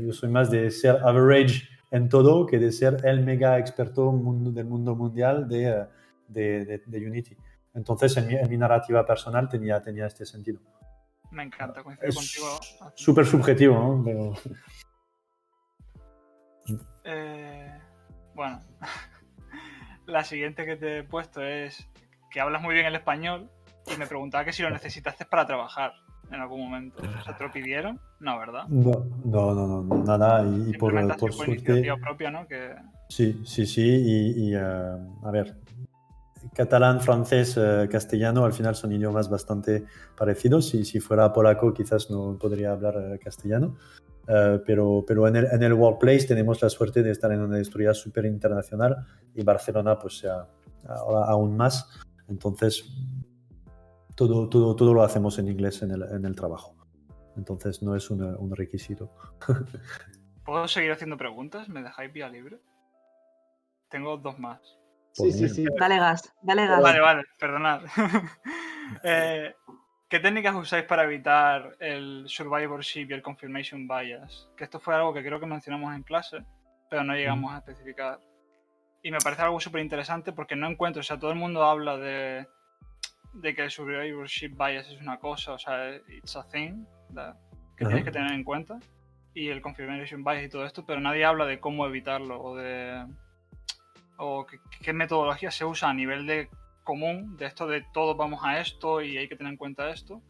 Yo soy más de ser average en todo que de ser el mega experto del mundo mundial de Unity. Entonces, en mi narrativa personal tenía este sentido. Me encanta, coincido contigo. Súper subjetivo, ¿no? Pero... Bueno, la siguiente que te he puesto es que hablas muy bien el español y me preguntaba que si lo necesitaste para trabajar en algún momento. O sea, ¿te lo pidieron? No, ¿verdad? No, nada. Y por suerte... iniciativa propia, ¿no? Sí. A ver, catalán, francés, castellano, al final son idiomas bastante parecidos. Si fuera polaco, quizás no podría hablar castellano. Pero en el workplace tenemos la suerte de estar en una industria súper internacional y Barcelona, pues ahora aún más. Entonces, todo lo hacemos en inglés en el trabajo. Entonces, no es un requisito. ¿Puedo seguir haciendo preguntas? ¿Me dejáis vía libre? Tengo dos más. Sí. Dale gas. Vale, perdonad. ¿Qué técnicas usáis para evitar el survivorship y el confirmation bias? Que esto fue algo que creo que mencionamos en clase, pero no llegamos a especificar. Y me parece algo súper interesante porque no encuentro, o sea, todo el mundo habla de que el survivorship bias es una cosa, o sea, it's a thing que tienes que tener en cuenta, y el confirmation bias y todo esto, pero nadie habla de cómo evitarlo o qué metodología se usa a nivel de común, de esto de todos vamos a esto y hay que tener en cuenta esto.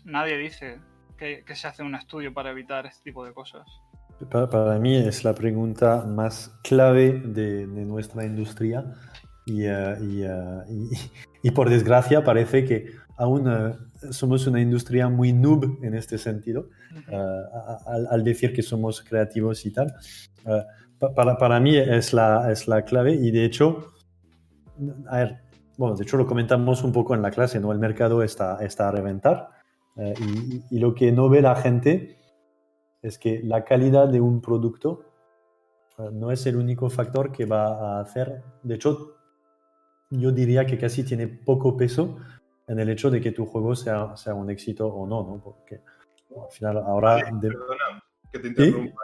Nadie dice que se hace un estudio para evitar este tipo de cosas. Para mí es la pregunta más clave de nuestra industria y por desgracia parece que aún somos una industria muy noob en este sentido, al decir que somos creativos y tal. Para mí es la clave y de hecho, de hecho lo comentamos un poco en la clase, ¿no? El mercado está a reventar y lo que no ve la gente es que la calidad de un producto no es el único factor que va a hacer. De hecho, yo diría que casi tiene poco peso en el hecho de que tu juego sea un éxito o no, ¿no? Porque al final ahora... Perdona que te interrumpa,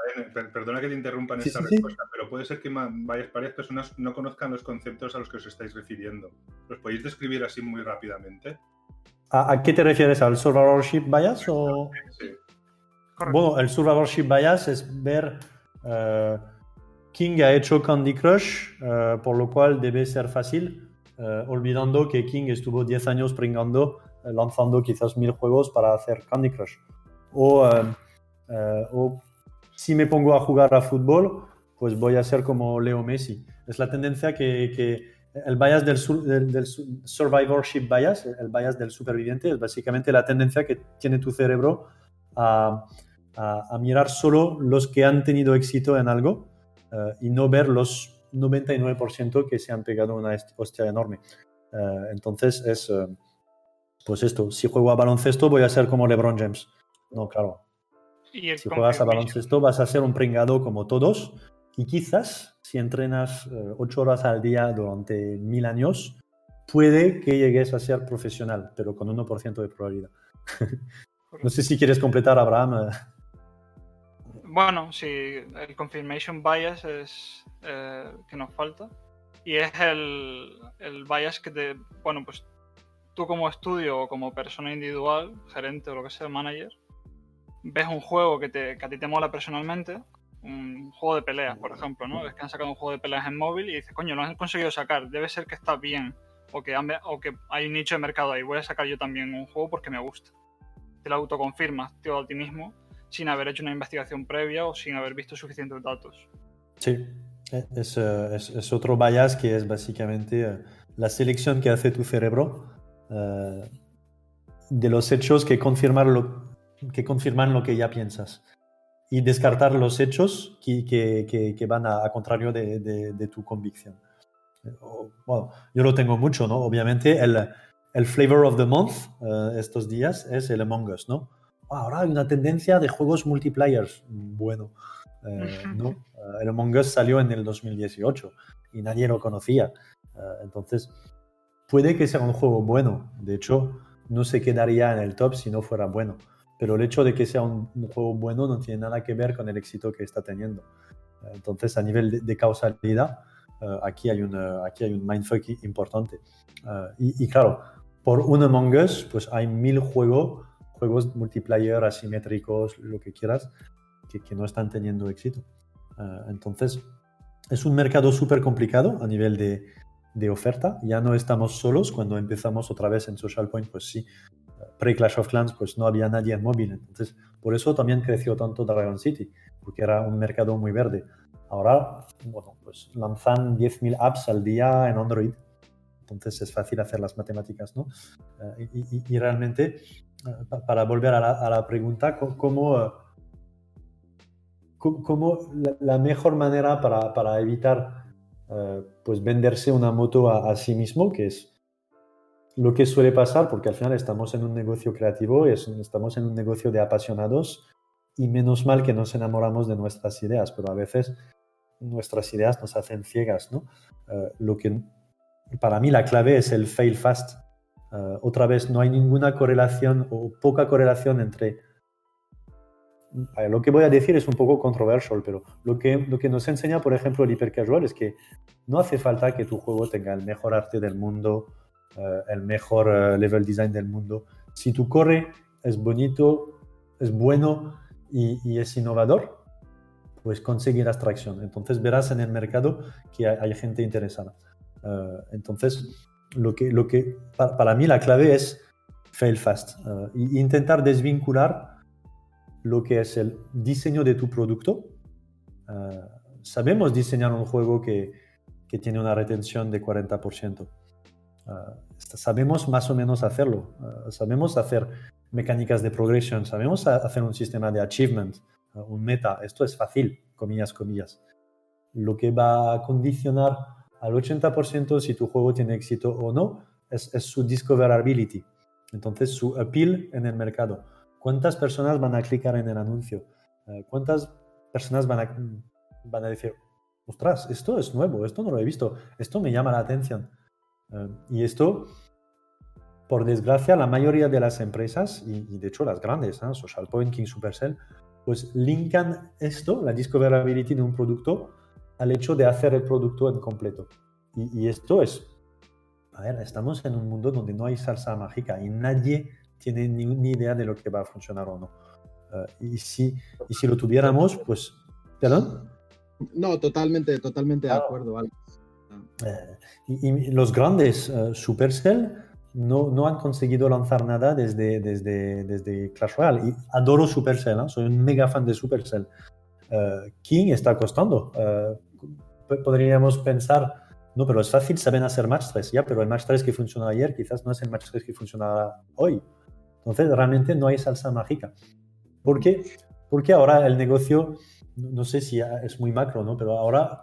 perdona que te interrumpa en esta respuesta, pero puede ser que varias personas no conozcan los conceptos a los que os estáis refiriendo. ¿Los podéis describir así muy rápidamente? ¿A qué te refieres? ¿Al survivorship bias o...? Sí. Bueno, el survivorship bias es ver King ha hecho Candy Crush, por lo cual debe ser fácil, olvidando que King estuvo 10 años pringando, lanzando quizás 1000 juegos para hacer Candy Crush. O si me pongo a jugar a fútbol, pues voy a ser como Leo Messi. Es la tendencia que el bias del survivorship bias, el bias del superviviente, es básicamente la tendencia que tiene tu cerebro a mirar solo los que han tenido éxito en algo y no ver los 99% que se han pegado una hostia enorme. Entonces pues esto, si juego a baloncesto voy a ser como LeBron James. No, claro. Y el Si juegas a confirmation. baloncesto vas a ser un pringado como todos y quizás si entrenas 8 horas al día durante 1000 años, puede que llegues a ser profesional, pero con 1% de probabilidad. No sé si quieres completar, Abraham. Bueno, sí, el confirmation bias es que nos falta. Y es el bias que te. Bueno, pues tú como estudio o como persona individual, gerente o lo que sea, manager, ves un juego que a ti te mola personalmente, un juego de peleas, por ejemplo, ¿no? Ves que han sacado un juego de peleas en móvil y dices, coño, lo han conseguido sacar, debe ser que está bien, o que hay un nicho de mercado ahí, voy a sacar yo también un juego porque me gusta. Te lo autoconfirmas, tío, a ti mismo, sin haber hecho una investigación previa o sin haber visto suficientes datos. Sí, es otro bias que es básicamente la selección que hace tu cerebro de los hechos que confirman lo que ya piensas y descartar los hechos que van a contrario de tu convicción. Bueno, yo lo tengo mucho, ¿no? Obviamente el flavor of the month estos días es el Among Us, ¿no? Ahora hay una tendencia de juegos multiplayers. Bueno, no. El Among Us salió en el 2018 y nadie lo conocía. Entonces, puede que sea un juego bueno. De hecho, no se quedaría en el top si no fuera bueno. Pero el hecho de que sea un juego bueno no tiene nada que ver con el éxito que está teniendo. Entonces, a nivel de causalidad, aquí hay un mindfuck importante. Y claro, por un Among Us, pues hay 1000 juegos multiplayer, asimétricos, lo que quieras, que no están teniendo éxito. Entonces, es un mercado súper complicado a nivel de oferta. Ya no estamos solos. Cuando empezamos otra vez en Social Point, pues sí, pre-Clash of Clans, pues no había nadie en móvil. Entonces, por eso también creció tanto Dragon City, porque era un mercado muy verde. Ahora, bueno, pues lanzan 10.000 apps al día en Android. Entonces es fácil hacer las matemáticas, ¿no? Y realmente, para volver a la pregunta, ¿cómo la mejor manera para evitar pues venderse una moto a sí mismo, que es lo que suele pasar, porque al final estamos en un negocio creativo, estamos en un negocio de apasionados y menos mal que nos enamoramos de nuestras ideas, pero a veces nuestras ideas nos hacen ciegas, ¿no? Lo que para mí la clave es el fail fast. Otra vez, no hay ninguna correlación o poca correlación entre... Lo que voy a decir es un poco controversial, pero lo que nos enseña, por ejemplo, el hipercasual es que no hace falta que tu juego tenga el mejor arte del mundo, el mejor level design del mundo. Si tu core es bonito, es bueno y es innovador, pues conseguirás tracción. Entonces verás en el mercado que hay gente interesada. Entonces, para mí la clave es fail fast. E intentar desvincular lo que es el diseño de tu producto. Sabemos diseñar un juego que tiene una retención de 40%. Sabemos más o menos hacerlo. Sabemos hacer mecánicas de progression, sabemos hacer un sistema de achievement, un meta. Esto es fácil, comillas. Lo que va a condicionar al 80% si tu juego tiene éxito o no es su discoverability. Entonces, su appeal en el mercado. ¿Cuántas personas van a clicar en el anuncio? ¿Cuántas personas van a decir, ostras, esto es nuevo, esto no lo he visto, esto me llama la atención? Y esto, por desgracia, la mayoría de las empresas, y de hecho las grandes, Social Point, King Supercell, pues linkan esto, la discoverability de un producto, al hecho de hacer el producto en completo. Y esto es, a ver, estamos en un mundo donde no hay salsa mágica y nadie tiene ni idea de lo que va a funcionar o no. Y si lo tuviéramos, pues... ¿Perdón? No, totalmente de acuerdo, Alex. Y los grandes, Supercell, no han conseguido lanzar nada desde Clash Royale. Y adoro Supercell, soy un mega fan de Supercell. King está costando. Podríamos pensar, no, pero es fácil, saben hacer match 3, ya, pero el match 3 que funcionó ayer quizás no es el match 3 que funcionará hoy. Entonces, realmente no hay salsa mágica. ¿Por qué? Porque ahora el negocio, no sé si es muy macro, ¿no? Pero ahora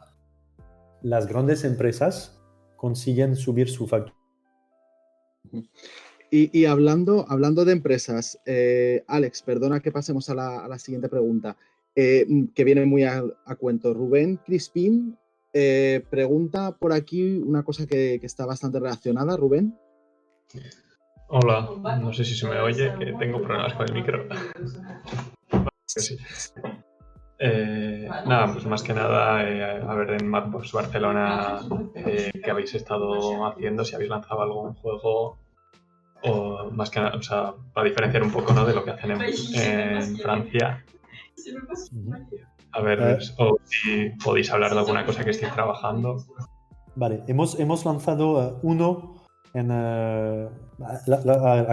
las grandes empresas consiguen subir su factura. Y hablando de empresas, Alex, perdona que pasemos a la siguiente pregunta, que viene muy a cuento. Rubén Crispín pregunta por aquí una cosa que está bastante relacionada. Rubén. Hola, no sé si se me oye, que tengo problemas con el micro. Que sí. Nada, pues más que nada, a ver en Madbox Barcelona qué habéis estado haciendo, si habéis lanzado algún juego, o más que nada, o sea, para diferenciar un poco, ¿no?, de lo que hacen en Francia. A ver, o si podéis hablar de alguna cosa que estéis trabajando. Vale, hemos lanzado uno a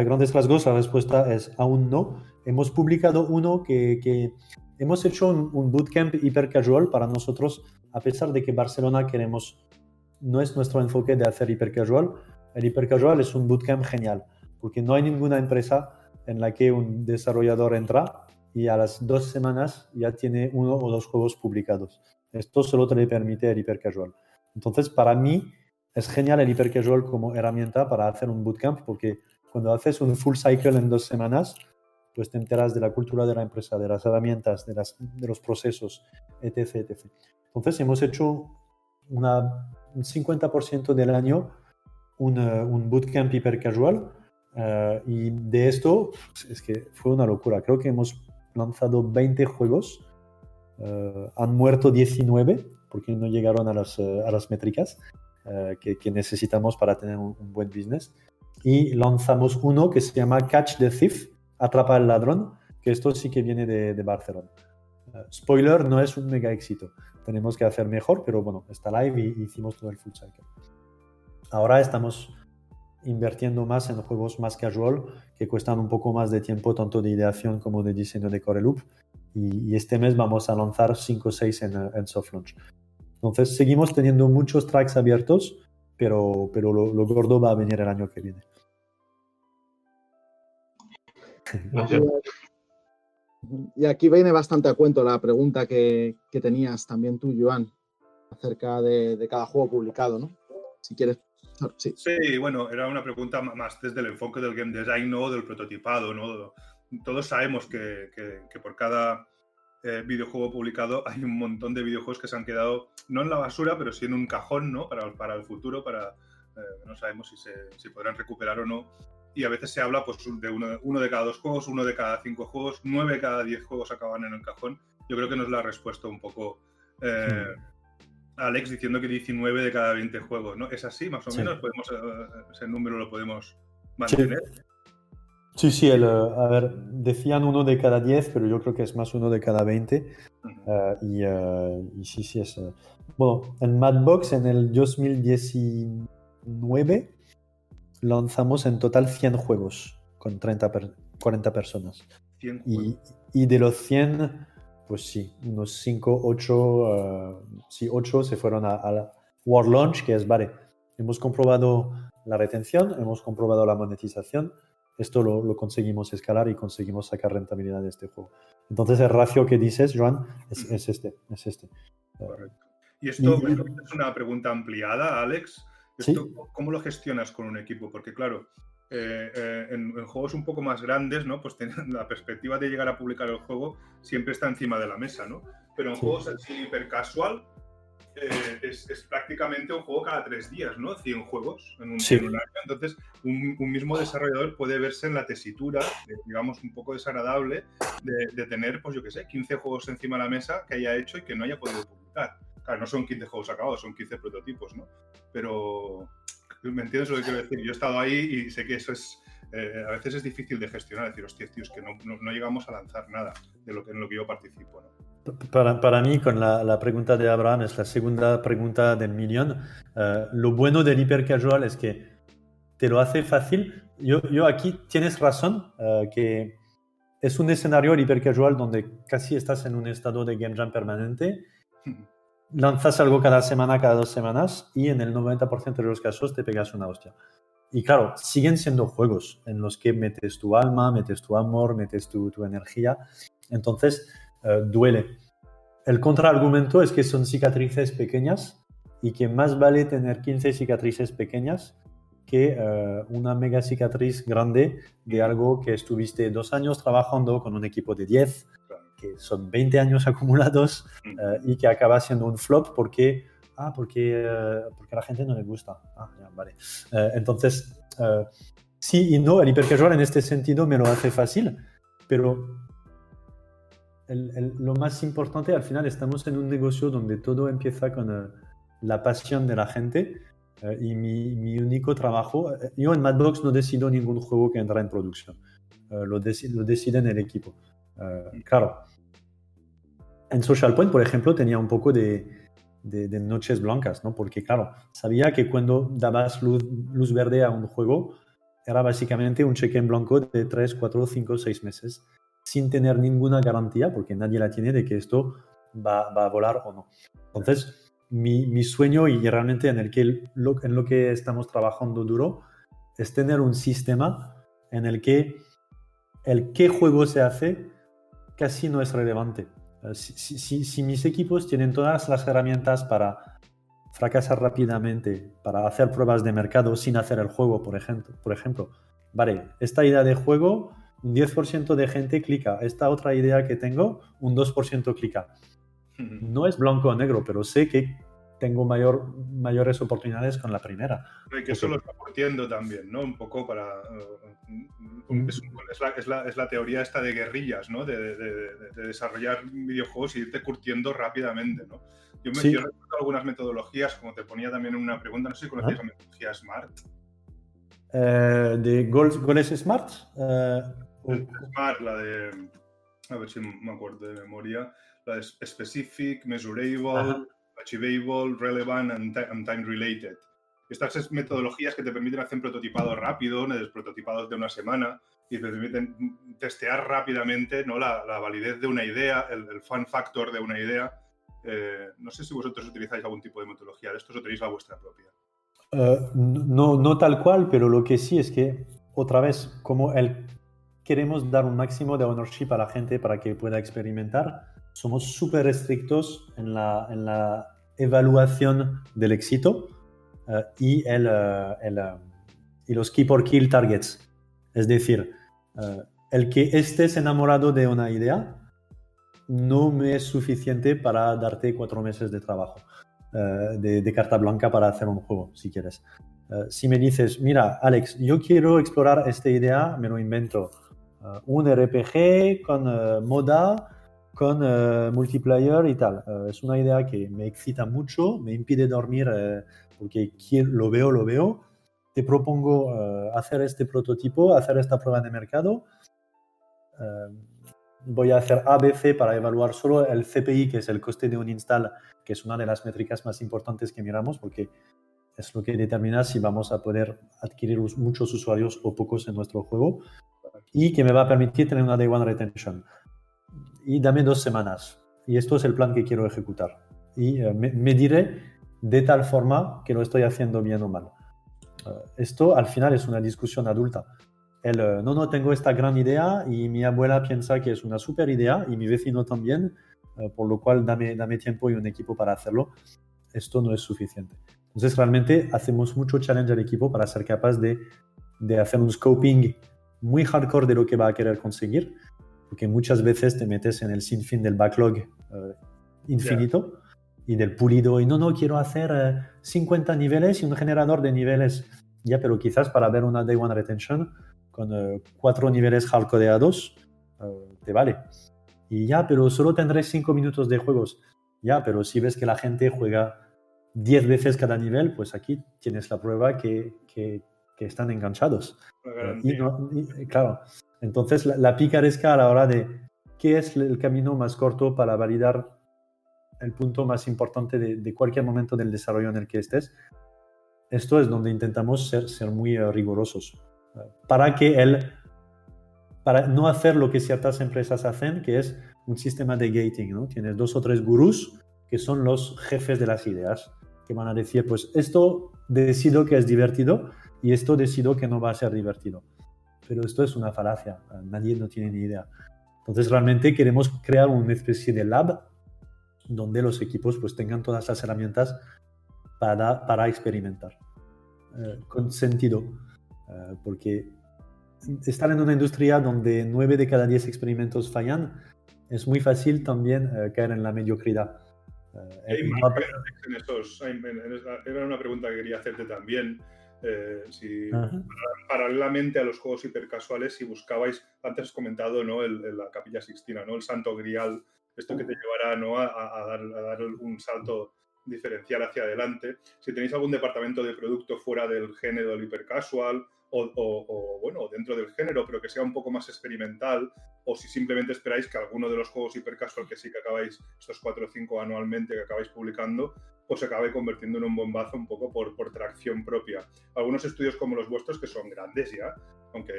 grandes rasgos la respuesta es aún no. Hemos publicado uno que hemos hecho un bootcamp hiper casual para nosotros, a pesar de que Barcelona no es nuestro enfoque de hacer hiper casual. El hiper casual es un bootcamp genial, porque no hay ninguna empresa en la que un desarrollador entra y a las 2 semanas ya tiene 1 o 2 juegos publicados. Esto solo te le permite el hiper casual. Entonces, para mí, es genial el hiper casual como herramienta para hacer un bootcamp, porque cuando haces un full cycle en 2 semanas, pues te enteras de la cultura de la empresa, de las herramientas, de los procesos, etc, etc. Entonces, hemos hecho un 50% del año un bootcamp hiper casual, y de esto es que fue una locura. Creo que hemos lanzado 20 juegos, han muerto 19 porque no llegaron a las métricas que necesitamos para tener un buen business, y lanzamos uno que se llama Catch the Thief, Atrapa al ladrón, que esto sí que viene de Barcelona. Spoiler, no es un mega éxito, tenemos que hacer mejor, pero bueno, está live y hicimos todo el full cycle. Ahora estamos invirtiendo más en juegos más casual, que cuestan un poco más de tiempo, tanto de ideación como de diseño de core loop, y este mes vamos a lanzar 5 o 6 en soft launch. Entonces seguimos teniendo muchos tracks abiertos, pero lo gordo va a venir el año que viene. Gracias. Y aquí viene bastante a cuento la pregunta que tenías también tú, Joan, acerca de cada juego publicado, ¿no? Si quieres. Sí. Sí, bueno, era una pregunta más desde el enfoque del game design, no del prototipado, ¿no? Todos sabemos que por cada videojuego publicado hay un montón de videojuegos que se han quedado, no en la basura, pero sí en un cajón, ¿no? Para el futuro, no sabemos si podrán recuperar o no. Y a veces se habla pues, de uno de cada 2 juegos, 1 de cada 5 juegos, 9 de cada 10 juegos acaban en el cajón. Yo creo que nos la ha respuesto un poco Alex, diciendo que 19 de cada 20 juegos, ¿no? ¿Es así, más o menos? ¿Ese número lo podemos mantener? Sí, a ver, decían 1 de cada 10, pero yo creo que es más 1 de cada 20. Y sí es... Bueno, en Madbox en el 2019 lanzamos en total 100 juegos con 40 personas. 100 juegos. Y de los 100, pues sí, unos 5, 8, 8 se fueron a la World Launch, que es, vale, hemos comprobado la retención, hemos comprobado la monetización, esto lo conseguimos escalar y conseguimos sacar rentabilidad de este juego. Entonces el ratio que dices, Joan, es este. Correcto. Y esto es una pregunta ampliada, Alex. ¿Esto, ¿Sí? ¿Cómo lo gestionas con un equipo? Porque claro, en juegos un poco más grandes, ¿no? Pues la perspectiva de llegar a publicar el juego siempre está encima de la mesa, ¿no? Pero en juegos así hiper casual, es prácticamente un juego cada 3 días, ¿no? 100 juegos en un año. Entonces, un mismo desarrollador puede verse en la tesitura, digamos, un poco desagradable de tener, pues yo qué sé, 15 juegos encima de la mesa que haya hecho y que no haya podido publicar. Claro, no son 15 juegos acabados, son 15 prototipos, ¿no? Pero, ¿me entiendes lo que quiero decir? Yo he estado ahí y sé que eso es... a veces es difícil de gestionar, decir, hostia, tío, es que no llegamos a lanzar nada en lo que yo participo, ¿no? Para mí, con la pregunta de Abraham, es la segunda pregunta del millón. Lo bueno del hiper casual es que te lo hace fácil. Yo aquí tienes razón, que es un escenario el hiper casual donde casi estás en un estado de game jam permanente. Lanzas algo cada semana, cada 2 semanas, y en el 90% de los casos te pegas una hostia. Y claro, siguen siendo juegos en los que metes tu alma, metes tu amor, metes tu energía. Entonces, duele. El contraargumento es que son cicatrices pequeñas y que más vale tener 15 cicatrices pequeñas que una mega cicatriz grande de algo que estuviste 2 años trabajando con un equipo de 10, que son 20 años acumulados y que acaba siendo un flop porque a la gente no le gusta. Ya, vale. Entonces, sí y no, el hipercasual en este sentido me lo hace fácil, pero lo más importante, al final estamos en un negocio donde todo empieza con la pasión de la gente y mi único trabajo, yo en Madbox no decido ningún juego que entra en producción, lo deciden el equipo. Claro, en Social Point, por ejemplo, tenía un poco de noches blancas, ¿no? Porque claro, sabía que cuando dabas luz verde a un juego, era básicamente un cheque en blanco de 3, 4, 5, 6 meses, sin tener ninguna garantía, porque nadie la tiene de que esto va a volar o no. Entonces, mi sueño y realmente en lo que estamos trabajando duro es tener un sistema en el que el qué juego se hace casi no es relevante. Si mis equipos tienen todas las herramientas para fracasar rápidamente, para hacer pruebas de mercado sin hacer el juego, por ejemplo, vale, esta idea de juego, un 10% de gente clica, esta otra idea que tengo, un 2% clica. No es blanco o negro, pero sé que tengo mayores oportunidades con la primera. Y que eso lo está curtiendo también, ¿no? Un poco para... Es la teoría esta de guerrillas, ¿no? De desarrollar videojuegos y irte curtiendo rápidamente, ¿no? Yo recuerdo algunas metodologías, como te ponía también en una pregunta, no sé si conocías la metodología SMART. ¿De goles SMART? SMART, la de... A ver si me acuerdo de memoria. La de Specific, Measurable, Achievable, Relevant and Time Related. Estas metodologías que te permiten hacer un prototipado rápido, prototipados de una semana, y te permiten testear rápidamente, ¿no? la validez de una idea, el fun factor de una idea. No sé si vosotros utilizáis algún tipo de metodología de estos o tenéis la vuestra propia. No tal cual, pero lo que sí es que, otra vez, como queremos dar un máximo de ownership a la gente para que pueda experimentar, somos súper estrictos en la evaluación del éxito y los keep or kill targets. Es decir, el que estés enamorado de una idea no me es suficiente para darte 4 meses de trabajo, de carta blanca para hacer un juego, si quieres. Si me dices, mira, Alex, yo quiero explorar esta idea, me lo invento, un RPG con moda, con multiplayer y tal. Es una idea que me excita mucho, me impide dormir porque lo veo. Te propongo hacer este prototipo, hacer esta prueba de mercado. Voy a hacer ABC para evaluar solo el CPI, que es el coste de un install, que es una de las métricas más importantes que miramos, porque es lo que determina si vamos a poder adquirir muchos usuarios o pocos en nuestro juego, y que me va a permitir tener una Day One Retention. Y dame 2 semanas. Y esto es el plan que quiero ejecutar. Y me diré de tal forma que lo estoy haciendo bien o mal. Esto al final es una discusión adulta. No tengo esta gran idea y mi abuela piensa que es una super idea y mi vecino también, por lo cual dame tiempo y un equipo para hacerlo. Esto no es suficiente. Entonces realmente hacemos mucho challenge al equipo para ser capaz de hacer un scoping muy hardcore de lo que va a querer conseguir, porque muchas veces te metes en el sinfín del backlog infinito y del pulido y no quiero hacer 50 niveles y un generador de niveles. Ya, pero quizás para ver una Day One Retention con 4 niveles hardcodeados te vale. Y ya, pero solo tendré 5 minutos de juegos. Ya, pero si ves que la gente juega 10 veces cada nivel, pues aquí tienes la prueba que están enganchados. Claro, entonces la picaresca a la hora de qué es el camino más corto para validar el punto más importante de cualquier momento del desarrollo en el que estés. Esto es donde intentamos ser muy rigurosos para no hacer lo que ciertas empresas hacen, que es un sistema de gating, ¿no? Tienes 2 o 3 gurús que son los jefes de las ideas, que van a decir, pues esto decido que es divertido y esto decido que no va a ser divertido. Pero esto es una falacia, nadie no tiene ni idea. Entonces realmente queremos crear una especie de lab donde los equipos pues tengan todas las herramientas para experimentar. con sentido, porque estar en una industria donde 9 de cada 10 experimentos fallan, es muy fácil también caer en la mediocridad. Era una pregunta que quería hacerte también. Si Ajá. paralelamente a los juegos hipercasuales, si buscabais, antes has comentado, ¿no? La Capilla Sixtina, ¿no? El Santo Grial, esto que te llevará, ¿no? a dar un salto diferencial hacia adelante. Si tenéis algún departamento de producto fuera del género del hipercasual o bueno, dentro del género, pero que sea un poco más experimental, o si simplemente esperáis que alguno de los juegos hipercasual que sí que acabáis, estos 4 o 5 anualmente que acabáis publicando, pues se acabe convirtiendo en un bombazo un poco por tracción propia. Algunos estudios como los vuestros, que son grandes ya, aunque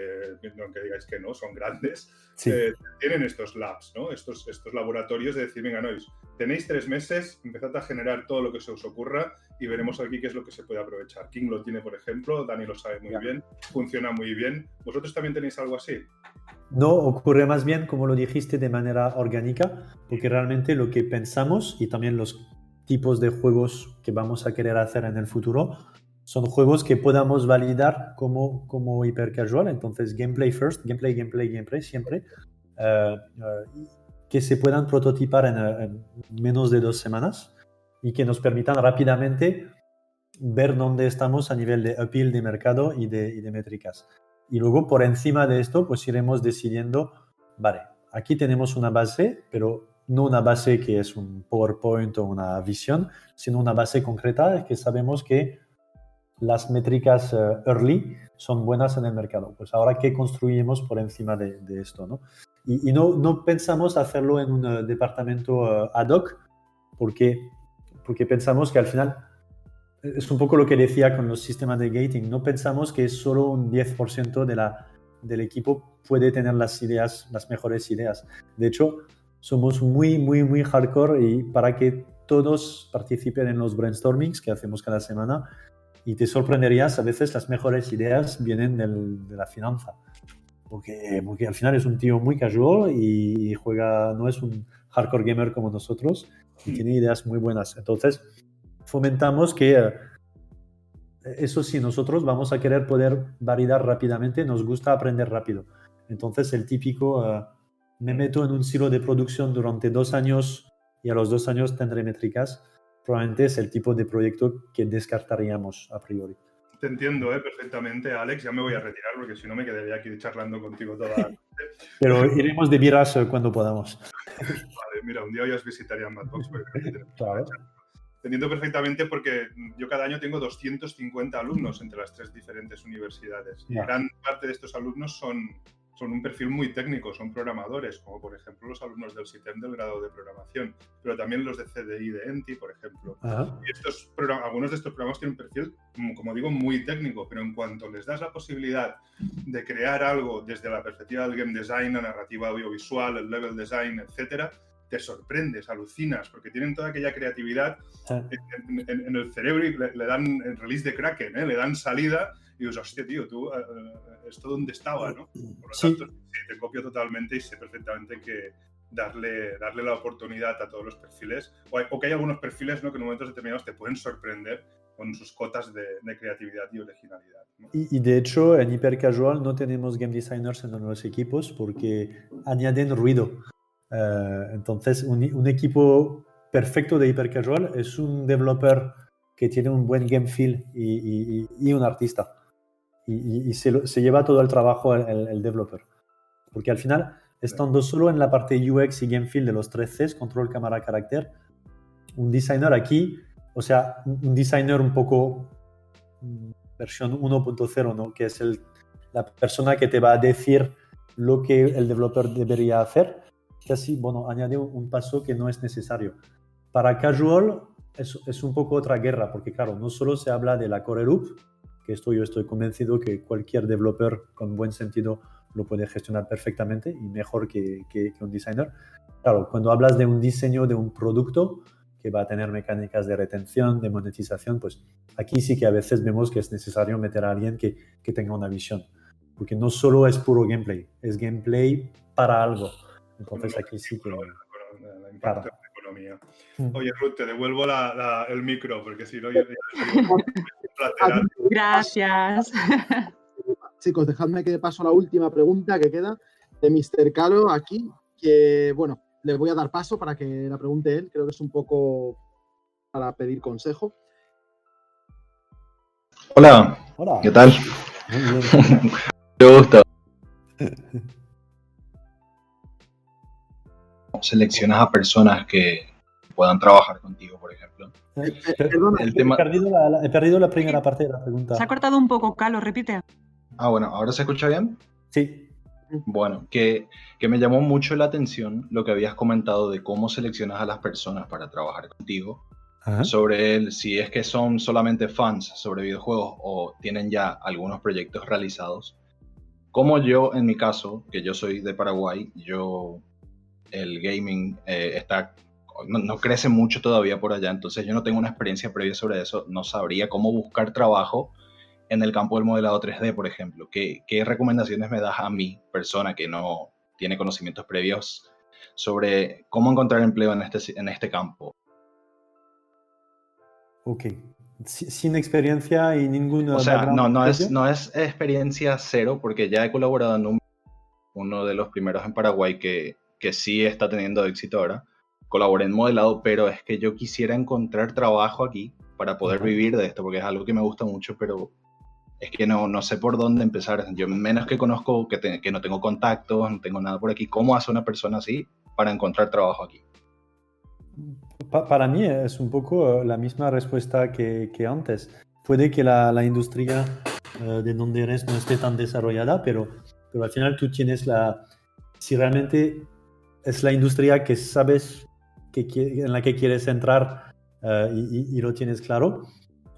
digáis que no, son grandes, Sí. tienen estos labs, ¿no? Estos laboratorios de decir, venga, Nois, tenéis 3 meses, empezad a generar todo lo que se os ocurra y veremos aquí qué es lo que se puede aprovechar. King lo tiene, por ejemplo, Dani lo sabe muy bien, funciona muy bien. ¿Vosotros también tenéis algo así? No, ocurre más bien, como lo dijiste, de manera orgánica, porque realmente lo que pensamos y también los tipos de juegos que vamos a querer hacer en el futuro son juegos que podamos validar como hipercasual, entonces gameplay first, gameplay siempre, que se puedan prototipar en menos de 2 semanas y que nos permitan rápidamente ver dónde estamos a nivel de appeal de mercado y de métricas. Y luego, por encima de esto, pues iremos decidiendo, vale, aquí tenemos una base, pero no una base que es un PowerPoint o una visión, sino una base concreta que sabemos que las métricas early son buenas en el mercado. Pues ahora, ¿qué construimos por encima de esto, ¿no? Y no pensamos hacerlo en un departamento ad hoc, porque pensamos que al final es un poco lo que decía con los sistemas de gating. No pensamos que solo un 10% del equipo puede tener las mejores ideas. De hecho, somos muy hardcore y para que todos participen en los brainstormings que hacemos cada semana, y te sorprenderías, a veces las mejores ideas vienen de la finanza. Porque al final es un tío muy casual y juega, no es un hardcore gamer como nosotros, y tiene ideas muy buenas. Entonces, fomentamos que, eso sí, nosotros vamos a querer poder validar rápidamente, nos gusta aprender rápido. Entonces, el típico, me meto en un silo de producción durante 2 años y a los 2 años tendré métricas, probablemente es el tipo de proyecto que descartaríamos a priori. Te entiendo perfectamente, Alex. Ya me voy a retirar porque si no me quedaría aquí charlando contigo toda la noche. Pero iremos de birras cuando podamos. Vale, mira, un día hoy os visitaría en Madbox. Claro. Te entiendo perfectamente porque yo cada año tengo 250 alumnos entre las 3 diferentes universidades. Y gran parte de estos alumnos son un perfil muy técnico, son programadores, como por ejemplo los alumnos del SITEM del grado de programación, pero también los de CDI de ENTI, por ejemplo. Y algunos de estos programas tienen un perfil, como digo, muy técnico, pero en cuanto les das la posibilidad de crear algo desde la perspectiva del game design, la narrativa audiovisual, el level design, etcétera, te sorprendes, alucinas, porque tienen toda aquella creatividad en el cerebro y le dan el release de Kraken, le dan salida y dices, hostia, tío, tú, esto dónde estaba, ¿no? Por lo tanto, sí, te copio totalmente y sé perfectamente que darle la oportunidad a todos los perfiles, o que hay algunos perfiles, ¿no?, que en momentos determinados te pueden sorprender con sus cotas de creatividad y originalidad, ¿no? Y de hecho, en Hypercasual no tenemos game designers en los equipos porque añaden ruido. Entonces, un equipo perfecto de Hypercasual es un developer que tiene un buen game feel y un artista. Y se lleva todo el trabajo el developer. Porque al final, estando solo en la parte UX y game feel de los 3 Cs, control, cámara, carácter, un designer aquí, o sea, un designer un poco versión 1.0, ¿no?, que es la persona que te va a decir lo que el developer debería hacer, casi, bueno, añade un paso que no es necesario. Para casual es un poco otra guerra, porque claro, no solo se habla de la core loop, que yo estoy convencido que cualquier developer con buen sentido lo puede gestionar perfectamente y mejor que un designer. Claro, cuando hablas de un diseño de un producto que va a tener mecánicas de retención, de monetización, pues aquí sí que a veces vemos que es necesario meter a alguien que tenga una visión, porque no solo es puro gameplay, es gameplay para algo. Entonces aquí sí que... El impacto en la economía. Oye, Ruth, te devuelvo el micro, porque si no yo placer, Alex. Gracias. Chicos, dejadme que paso a la última pregunta que queda de Mr. Calo aquí, que bueno, le voy a dar paso para que la pregunte él. Creo que es un poco para pedir consejo. Hola, Hola. ¿qué tal? Muy bien. Mucho gusto. Seleccionas a personas que puedan trabajar contigo, por ejemplo. Perdona, El tema... He perdido la primera parte de la pregunta. Se ha cortado un poco, Carlos, repite. Bueno, ¿ahora se escucha bien? Sí. Bueno, que me llamó mucho la atención lo que habías comentado de cómo seleccionas a las personas para trabajar contigo. Ajá. Sobre si es que son solamente fans sobre videojuegos o tienen ya algunos proyectos realizados. Como yo, en mi caso, que yo soy de Paraguay, el gaming no crece mucho todavía por allá, entonces yo no tengo una experiencia previa sobre eso, no sabría cómo buscar trabajo en el campo del modelado 3D, por ejemplo. ¿Qué recomendaciones me das a mí, persona que no tiene conocimientos previos, sobre cómo encontrar empleo en este campo? Ok. Sin experiencia y ningún O sea, background previo. no es experiencia cero, porque ya he colaborado en uno de los primeros en Paraguay que sí está teniendo éxito ahora. Colaboré en modelado, pero es que yo quisiera encontrar trabajo aquí para poder vivir de esto, porque es algo que me gusta mucho, pero es que no sé por dónde empezar. Yo menos que conozco, que no tengo contactos, no tengo nada por aquí. ¿Cómo hace una persona así para encontrar trabajo aquí? Para mí es un poco la misma respuesta que antes. Puede que la industria de donde eres no esté tan desarrollada, pero al final tú tienes si realmente es la industria que sabes en la que quieres entrar y lo tienes claro.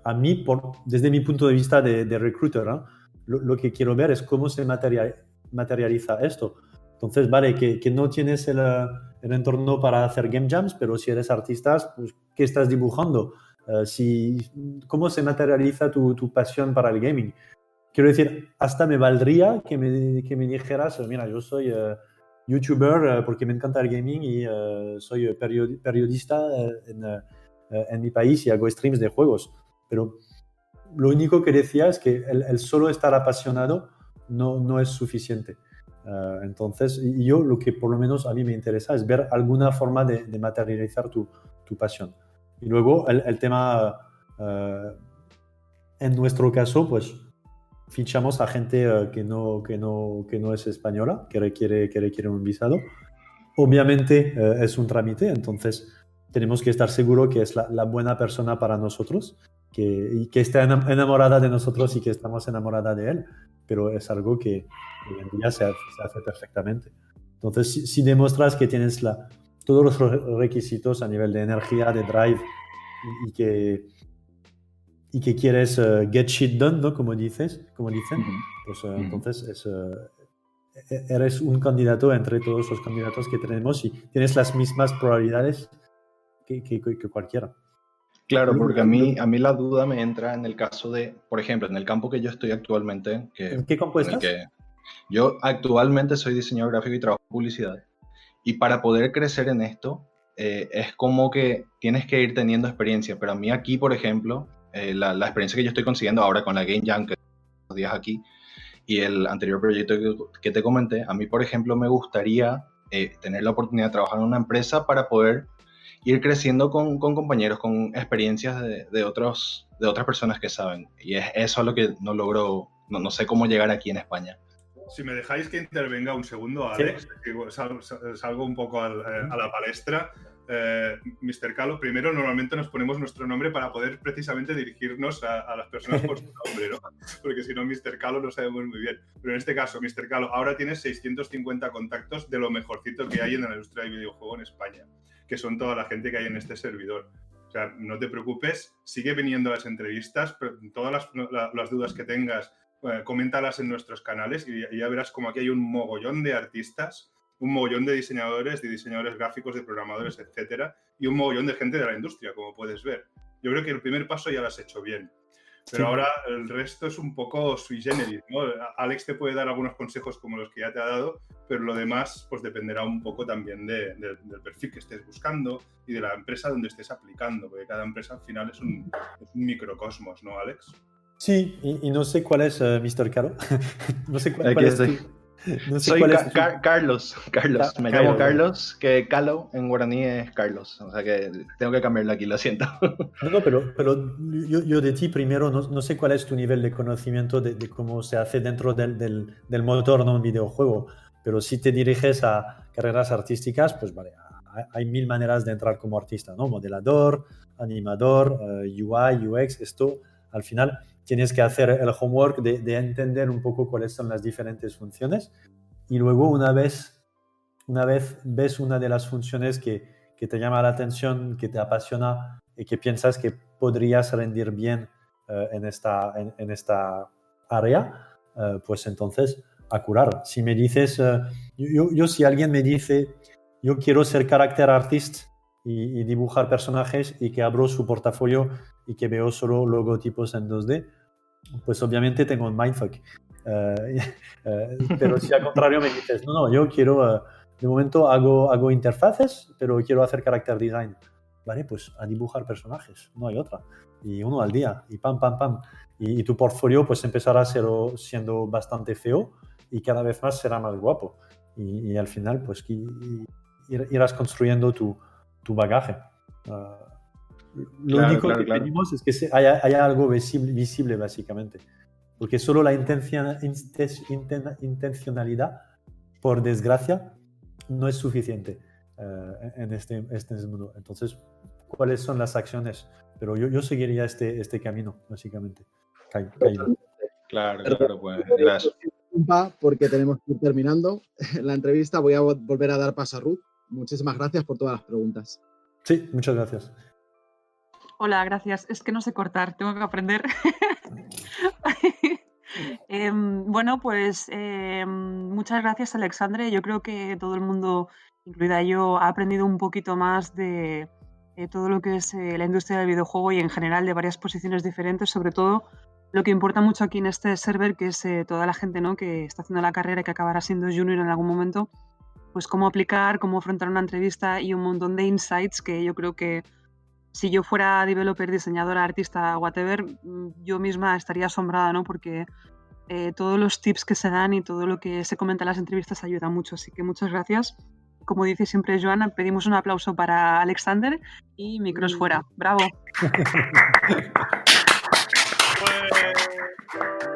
A mí, desde mi punto de vista de recruiter, ¿no? Lo que quiero ver es cómo se materializa esto. Entonces, vale, que no tienes el entorno para hacer game jams, pero si eres artista, pues, ¿qué estás dibujando? ¿Cómo se materializa tu pasión para el gaming? Quiero decir, hasta me valdría que me dijeras, mira, yo soy youtuber porque me encanta el gaming y soy periodista en mi país y hago streams de juegos. Pero lo único que decía es que el solo estar apasionado no es suficiente. Entonces, yo lo que por lo menos a mí me interesa es ver alguna forma de materializar tu pasión. Y luego el tema, en nuestro caso, pues fichamos a gente que no es española, que requiere un visado. Obviamente es un trámite, entonces tenemos que estar seguros que es la buena persona para nosotros, y que esté enamorada de nosotros y que estamos enamorada de él, pero es algo que hoy en día se hace perfectamente. Entonces, si demuestras que tienes todos los requisitos a nivel de energía, de drive, y que quieres get shit done, ¿no? Como dicen, pues entonces eres un candidato entre todos los candidatos que tenemos y tienes las mismas probabilidades que cualquiera. Claro, porque a mí la duda me entra en el caso de, por ejemplo, en el campo que yo estoy actualmente. ¿En qué campo estás? Yo actualmente soy diseñador gráfico y trabajo en publicidad. Y para poder crecer en esto, es como que tienes que ir teniendo experiencia. Pero a mí aquí, por ejemplo, la experiencia que yo estoy consiguiendo ahora con la Game Jam, que los días aquí, y el anterior proyecto que te comenté, a mí, por ejemplo, me gustaría tener la oportunidad de trabajar en una empresa para poder ir creciendo con compañeros, con experiencias de otras personas que saben. Y es eso a lo que no logro, no sé cómo llegar aquí en España. Si me dejáis que intervenga un segundo, Alex, que salgo un poco a la palestra. Mr. Calo, primero normalmente nos ponemos nuestro nombre para poder precisamente dirigirnos a las personas por su nombre, ¿no? Porque si no, Mr. Calo no sabemos muy bien. Pero en este caso, Mr. Calo, ahora tienes 650 contactos de lo mejorcito que hay en la industria del videojuego en España, que son toda la gente que hay en este servidor. O sea, no te preocupes, sigue viniendo a las entrevistas, pero todas las dudas que tengas, coméntalas en nuestros canales y ya verás como aquí hay un mogollón de artistas, un mogollón de diseñadores gráficos, de programadores, etcétera, y un mogollón de gente de la industria, como puedes ver. Yo creo que el primer paso ya lo has hecho bien. Pero ahora el resto es un poco sui generis, ¿no? Alex te puede dar algunos consejos como los que ya te ha dado, pero lo demás pues dependerá un poco también del perfil que estés buscando y de la empresa donde estés aplicando, porque cada empresa al final es un microcosmos, ¿no, Alex? Sí, y no sé cuál es Mr. Caro. No sé cuál Aquí es estoy. no sé Soy cuál es tu- Carlos. Me Cairo, llamo Carlos, que Calo en guaraní es Carlos. O sea que tengo que cambiarlo aquí, lo siento. No, pero yo de ti primero no sé cuál es tu nivel de conocimiento de cómo se hace dentro del motor, ¿no? Un videojuego. Pero si te diriges a carreras artísticas, pues vale, hay mil maneras de entrar como artista, ¿no? Modelador, animador, UI, UX, esto al final tienes que hacer el homework de entender un poco cuáles son las diferentes funciones y luego una vez ves una de las funciones que te llama la atención, que te apasiona y que piensas que podrías rendir bien en esta área, pues entonces a curar. Si me dices, yo si alguien me dice, yo quiero ser character artist y dibujar personajes y que abro su portafolio y que veo solo logotipos en 2D, pues obviamente tengo un mindfuck. Pero si al contrario me dices, no, yo quiero, de momento hago interfaces, pero quiero hacer character design. Vale, pues a dibujar personajes, no hay otra. Y uno al día, y pam, pam, pam. Y tu portfolio pues empezará siendo bastante feo y cada vez más será más guapo. Y al final pues irás construyendo tu bagaje. Lo Claro, único claro, que claro. pedimos es que haya algo visible, básicamente. Porque solo la intencionalidad, por desgracia, no es suficiente en este mundo. Entonces, ¿cuáles son las acciones? Pero yo seguiría este camino, básicamente. Caído. Claro, Perdón, claro, pues gracias. porque tenemos que ir terminando la entrevista. Voy a volver a dar paso a Ruth. Muchísimas gracias por todas las preguntas. Sí, muchas gracias. Hola, gracias. Es que no sé cortar, tengo que aprender. Bueno, pues muchas gracias, Alexandre. Yo creo que todo el mundo, incluida yo, ha aprendido un poquito más de todo lo que es la industria del videojuego y en general de varias posiciones diferentes, sobre todo lo que importa mucho aquí en este server, que es toda la gente, ¿no?, que está haciendo la carrera y que acabará siendo junior en algún momento, pues cómo aplicar, cómo afrontar una entrevista y un montón de insights que yo creo que si yo fuera developer, diseñadora, artista, whatever, yo misma estaría asombrada, ¿no? Porque todos los tips que se dan y todo lo que se comenta en las entrevistas ayuda mucho. Así que muchas gracias. Como dice siempre Joana, pedimos un aplauso para Alexander y micros fuera. ¡Bravo! Pues